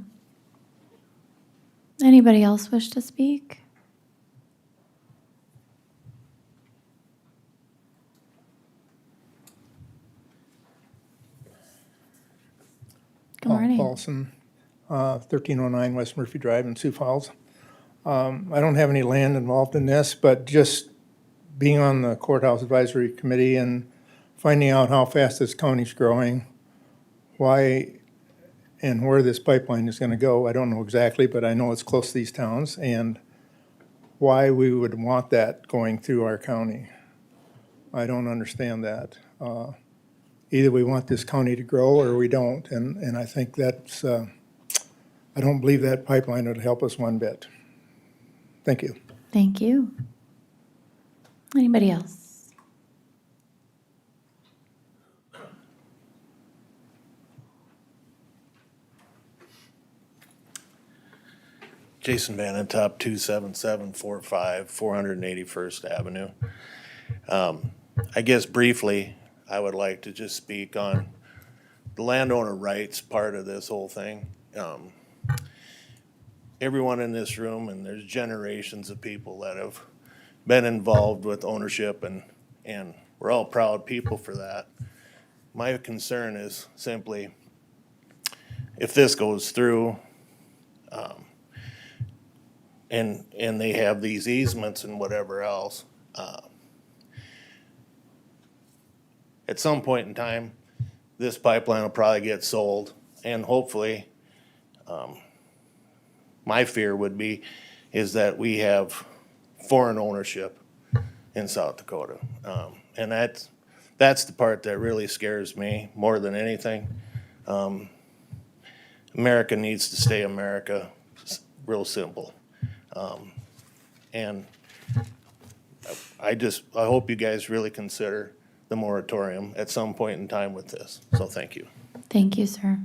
Anybody else wish to speak? Good morning. Paulson, 1309 West Murphy Drive in Sioux Falls. I don't have any land involved in this, but just being on the Courthouse Advisory Committee and finding out how fast this county's growing, why and where this pipeline is going to go, I don't know exactly, but I know it's close to these towns, and why we would want that going through our county. I don't understand that. Either we want this county to grow or we don't, and I think that's, I don't believe that pipeline would help us one bit. Thank you. Thank you. Anybody else? Jason Vanentop, 27745 481st Avenue. I guess briefly, I would like to just speak on the landowner rights part of this whole thing. Everyone in this room, and there's generations of people that have been involved with ownership, and we're all proud people for that. My concern is simply, if this goes through, and they have these easements and whatever else, at some point in time, this pipeline will probably get sold, and hopefully, my fear would be, is that we have foreign ownership in South Dakota. And that's the part that really scares me more than anything. America needs to stay America, real simple. And I hope you guys really consider the moratorium at some point in time with this. So thank you. Thank you, sir.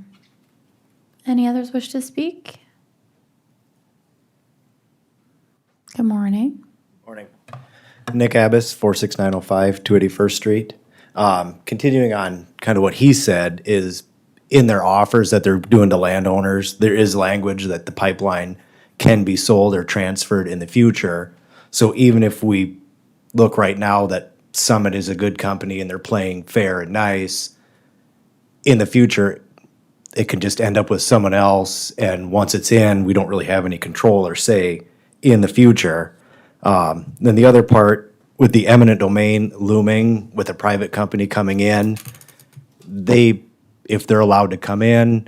Any others wish to speak? Good morning. Morning. Nick Abbas, 46905 281st Street. Continuing on kind of what he said is in their offers that they're doing to landowners, there is language that the pipeline can be sold or transferred in the future. So even if we look right now that Summit is a good company and they're playing fair and nice, in the future, it could just end up with someone else. And once it's in, we don't really have any control or say in the future. Then the other part with the eminent domain looming with a private company coming in, if they're allowed to come in,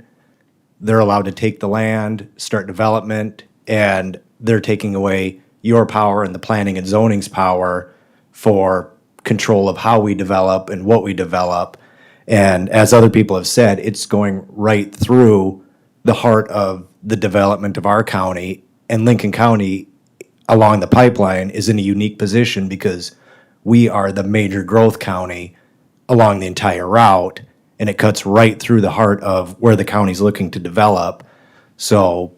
they're allowed to take the land, start development, and they're taking away your power and the planning and zoning's power for control of how we develop and what we develop. And as other people have said, it's going right through the heart of the development of our county. And Lincoln County, along the pipeline, is in a unique position because we are the major growth county along the entire route, and it cuts right through the heart of where the county's looking to develop. So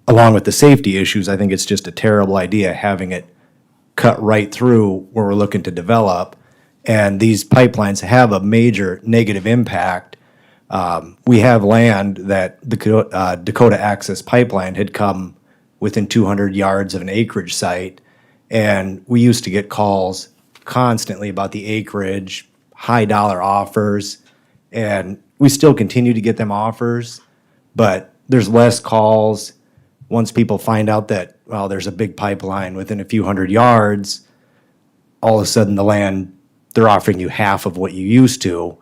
along with the safety issues, I think it's just a terrible idea having it cut right through where we're looking to develop. And these pipelines have a major negative impact. We have land that the Dakota Access Pipeline had come within 200 yards of an acreage site. And we used to get calls constantly about the acreage, high dollar offers. And we still continue to get them offers, but there's less calls. Once people find out that, well, there's a big pipeline within a few hundred yards, all of a sudden the land, they're offering you half of what you used to.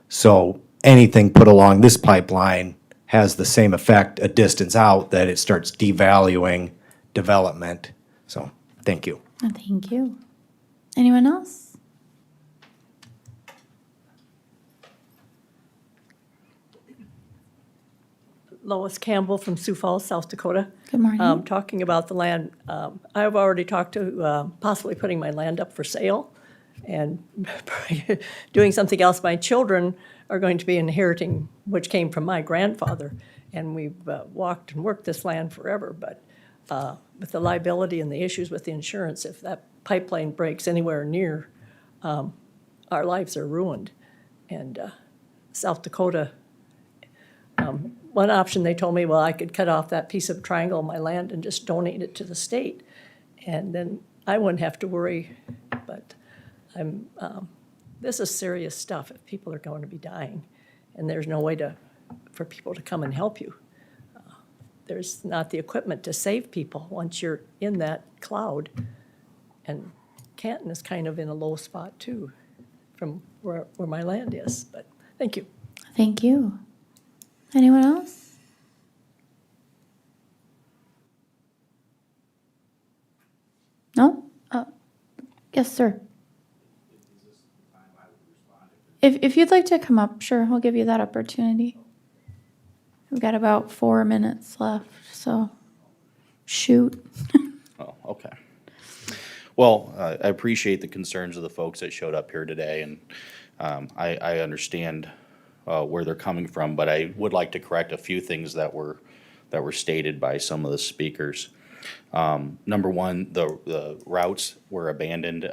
So anything put along this pipeline has the same effect a distance out, that it starts devaluing development. So, thank you. Thank you. Anyone else? Lois Campbell from Sioux Falls, South Dakota. Good morning. Talking about the land, I've already talked to possibly putting my land up for sale and doing something else. My children are going to be inheriting, which came from my grandfather, and we've walked and worked this land forever, but with the liability and the issues with the insurance, if that pipeline breaks anywhere near, our lives are ruined. And South Dakota, one option they told me, well, I could cut off that piece of triangle of my land and just donate it to the state, and then I wouldn't have to worry. But this is serious stuff if people are going to be dying, and there's no way for people to come and help you. There's not the equipment to save people once you're in that cloud. And Canton is kind of in a low spot too, from where my land is. But thank you. Thank you. Anyone else? No? Yes, sir. If you'd like to come up, sure, I'll give you that opportunity. We've got about 4 minutes left, so shoot. Oh, okay. Well, I appreciate the concerns of the folks that showed up here today, and I understand where they're coming from, but I would like to correct a few things that were stated by some of the speakers. Number one, the routes were abandoned.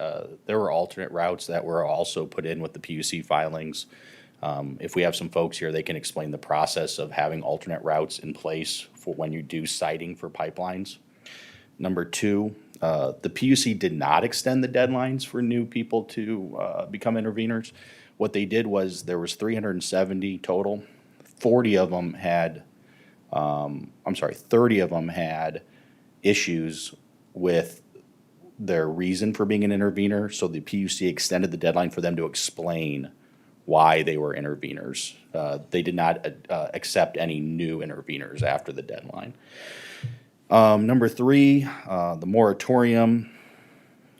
There were alternate routes that were also put in with the PUC filings. If we have some folks here, they can explain the process of having alternate routes in place for when you do siting for pipelines. Number two, the PUC did not extend the deadlines for new people to become interveners. What they did was there was 370 total. 30 of them had issues with their reason for being an intervener, so the PUC extended the deadline for them to explain why they were interveners. They did not accept any new interveners after the deadline. Number three, the moratorium.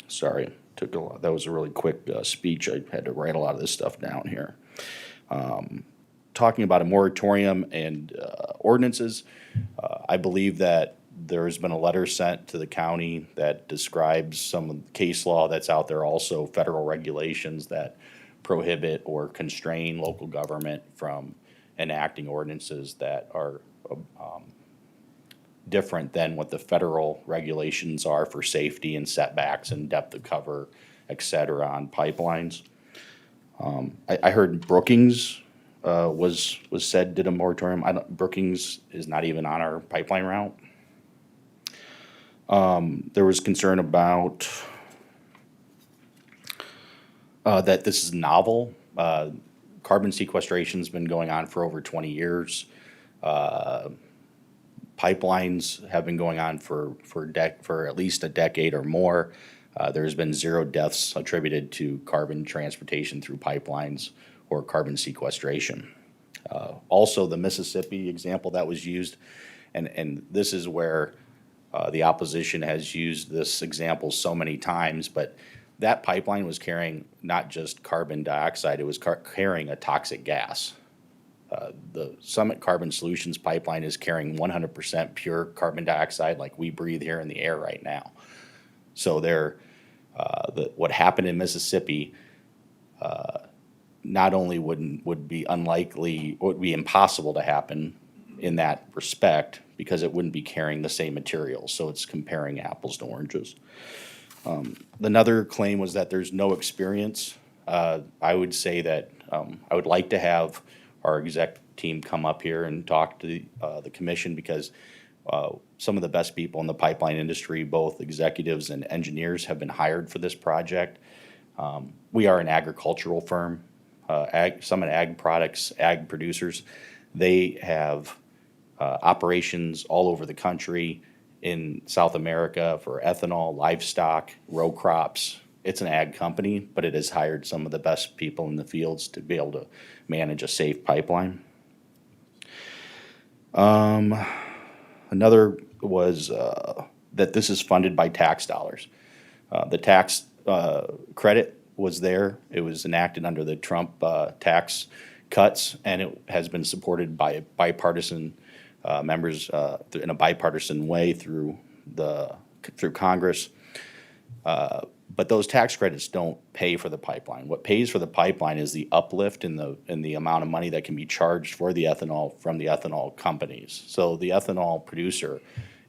Sorry, that was a really quick speech. I had to write a lot of this stuff down here. Talking about a moratorium and ordinances, I believe that there's been a letter sent to the county that describes some of the case law that's out there, also federal regulations that prohibit or constrain local government from enacting ordinances that are different than what the federal regulations are for safety and setbacks and depth of cover, et cetera, on pipelines. I heard Brookings was said did a moratorium. Brookings is not even on our pipeline route. There was concern about that this is novel. Carbon sequestration's been going on for over 20 years. Pipelines have been going on for at least a decade or more. There's been 0 deaths attributed to carbon transportation through pipelines or carbon sequestration. Also, the Mississippi example that was used, and this is where the opposition has used this example so many times, but that pipeline was carrying not just carbon dioxide, it was carrying a toxic gas. The Summit Carbon Solutions pipeline is carrying 100% pure carbon dioxide like we breathe here in the air right now. So what happened in Mississippi not only would be unlikely, would be impossible to happen in that respect because it wouldn't be carrying the same materials. So it's comparing apples to oranges. Another claim was that there's no experience. I would say that I would like to have our exec team come up here and talk to the commission because some of the best people in the pipeline industry, both executives and engineers, have been hired for this project. We are an agricultural firm. Summit Ag Products, ag producers, they have operations all over the country, in South America for ethanol, livestock, row crops. It's an ag company, but it has hired some of the best people in the fields to be able to manage a safe pipeline. Another was that this is funded by tax dollars. The tax credit was there. It was enacted under the Trump tax cuts, and it has been supported by bipartisan members in a bipartisan way through Congress. But those tax credits don't pay for the pipeline. What pays for the pipeline is the uplift in the amount of money that can be charged for the ethanol from the ethanol companies. So the ethanol producer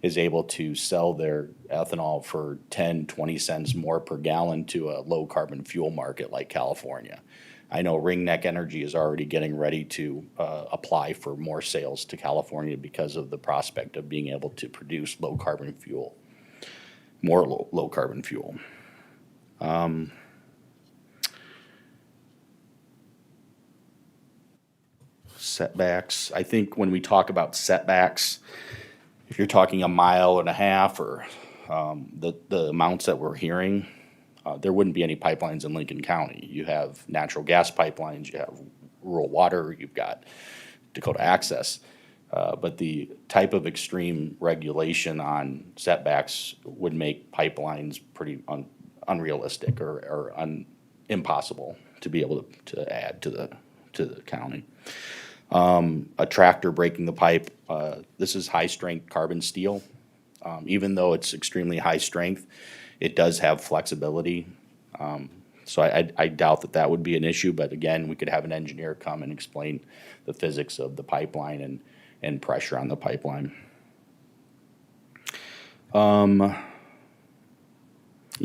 is able to sell their ethanol for 10, 20 cents more per gallon to a low carbon fuel market like California. I know Ringneck Energy is already getting ready to apply for more sales to California because of the prospect of being able to produce low carbon fuel, more low carbon fuel. Setbacks. I think when we talk about setbacks, if you're talking a mile and a half or the amounts that we're hearing, there wouldn't be any pipelines in Lincoln County. You have natural gas pipelines, you have rural water, you've got Dakota Access. But the type of extreme regulation on setbacks would make pipelines pretty unrealistic or impossible to be able to add to the county. A tractor breaking the pipe, this is high-strength carbon steel. Even though it's extremely high strength, it does have flexibility. So I doubt that would be an issue, but again, we could have an engineer come and explain the physics of the pipeline and pressure on the pipeline. You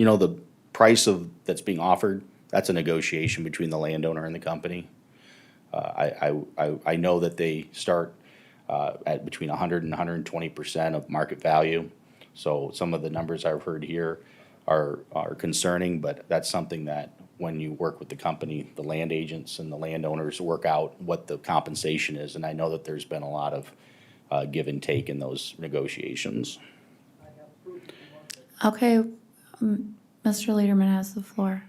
know, the price that's being offered, that's a negotiation between the landowner and the company. I know that they start at between 100 and 120% of market value. So some of the numbers I've heard here are concerning, but that's something that when you work with the company, the land agents and the landowners work out what the compensation is. And I know that there's been a lot of give and take in those negotiations. Okay, Mr. Lederman has the floor.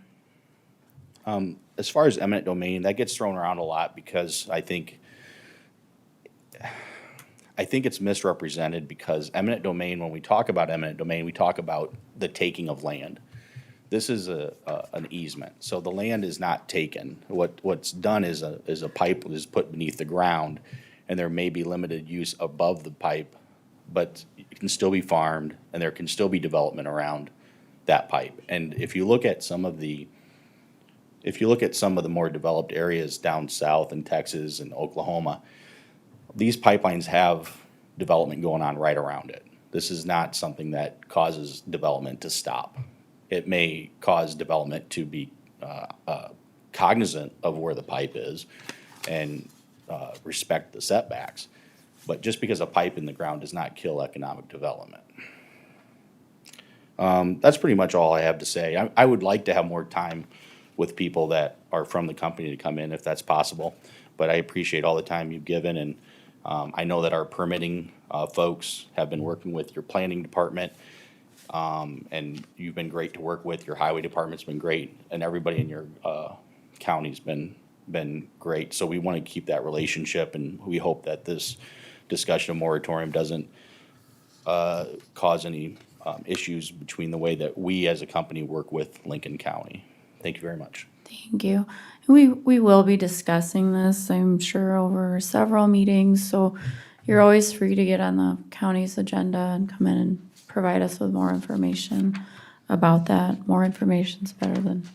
As far as eminent domain, that gets thrown around a lot because I think it's misrepresented because eminent domain, when we talk about eminent domain, we talk about the taking of land. This is an easement, so the land is not taken. What's done is a pipe is put beneath the ground, and there may be limited use above the pipe, but it can still be farmed, and there can still be development around that pipe. And if you look at some of the more developed areas down south in Texas and Oklahoma, these pipelines have development going on right around it. This is not something that causes development to stop. It may cause development to be cognizant of where the pipe is and respect the setbacks. But just because a pipe in the ground does not kill economic development. That's pretty much all I have to say. I would like to have more time with people that are from the company to come in if that's possible. But I appreciate all the time you've given, and I know that our permitting folks have been working with your planning department, and you've been great to work with. Your highway department's been great, and everybody in your county's been great. So we want to keep that relationship, and we hope that this discussion of moratorium doesn't cause any issues between the way that we as a company work with Lincoln County. Thank you very much. Thank you. We will be discussing this, I'm sure, over several meetings, so you're always free to get on the county's agenda and come in and provide us with more information about that. More information is better than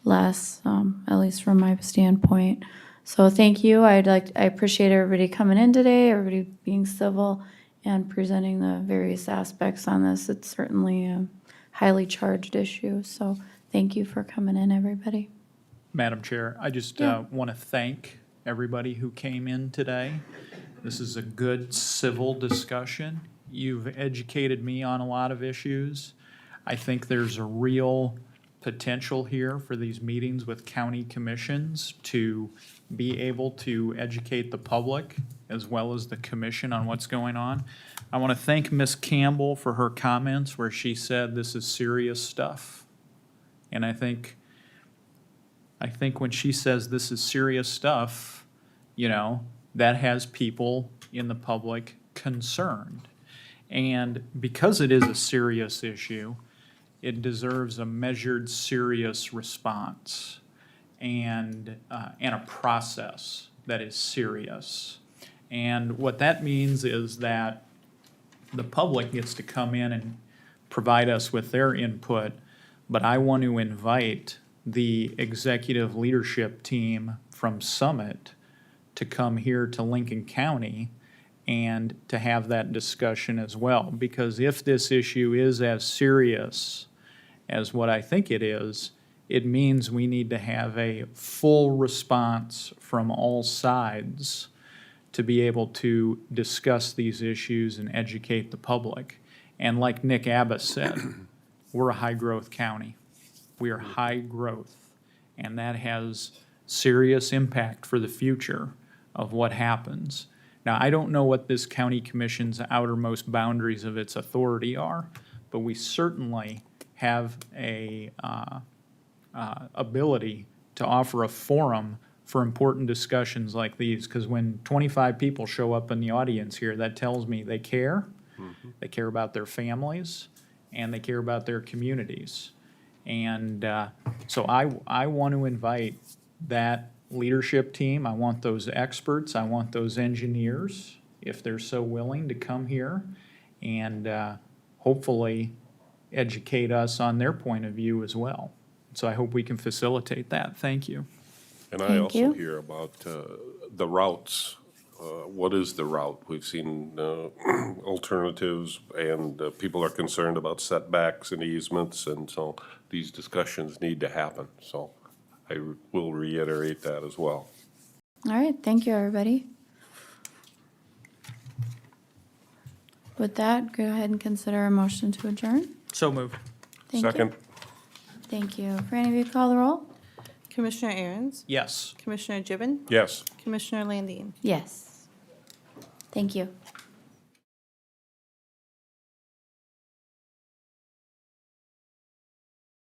less, at least from my standpoint. So thank you. I appreciate everybody coming in today, everybody being civil and presenting the various aspects on this. It's certainly a highly charged issue. So thank you for coming in, everybody. Madam Chair, I just Yeah. want to thank everybody who came in today. This is a good civil discussion. You've educated me on a lot of issues. I think there's a real potential here for these meetings with county commissions to be able to educate the public as well as the commission on what's going on. I want to thank Ms. Campbell for her comments where she said this is serious stuff. And I think when she says this is serious stuff, you know, that has people in the public concerned. And because it is a serious issue, it deserves a measured, serious response and a process that is serious. And what that means is that the public gets to come in and provide us with their input, but I want to invite the executive leadership team from Summit to come here to Lincoln County and to have that discussion as well. Because if this issue is as serious as what I think it is, it means we need to have a full response from all sides to be able to discuss these issues and educate the public. And like Nick Abbott said, we're a high-growth county. We are high growth, and that has serious impact for the future of what happens. Now, I don't know what this county commission's outermost boundaries of its authority are, but we certainly have a ability to offer a forum for important discussions like these, because when 25 people show up in the audience here, that tells me they care, they care about their families, and they care about their communities. And so I want to invite that leadership team, I want those experts, I want those engineers, if they're so willing, to come here and hopefully educate us on their point of view as well. So I hope we can facilitate that. Thank you. And I Thank also you. hear about the routes. What is the route? We've seen alternatives, and people are concerned about setbacks and easements, and so these discussions need to happen. So I will reiterate that as well. All right, thank you, everybody. With that, go ahead and consider a motion to adjourn. So moved. Thank you. Second? Thank you. Franny, will you call the roll? Commissioner Aaron's, Yes. Commissioner Gibbon, Yes. Commissioner Landine. Yes. Thank you.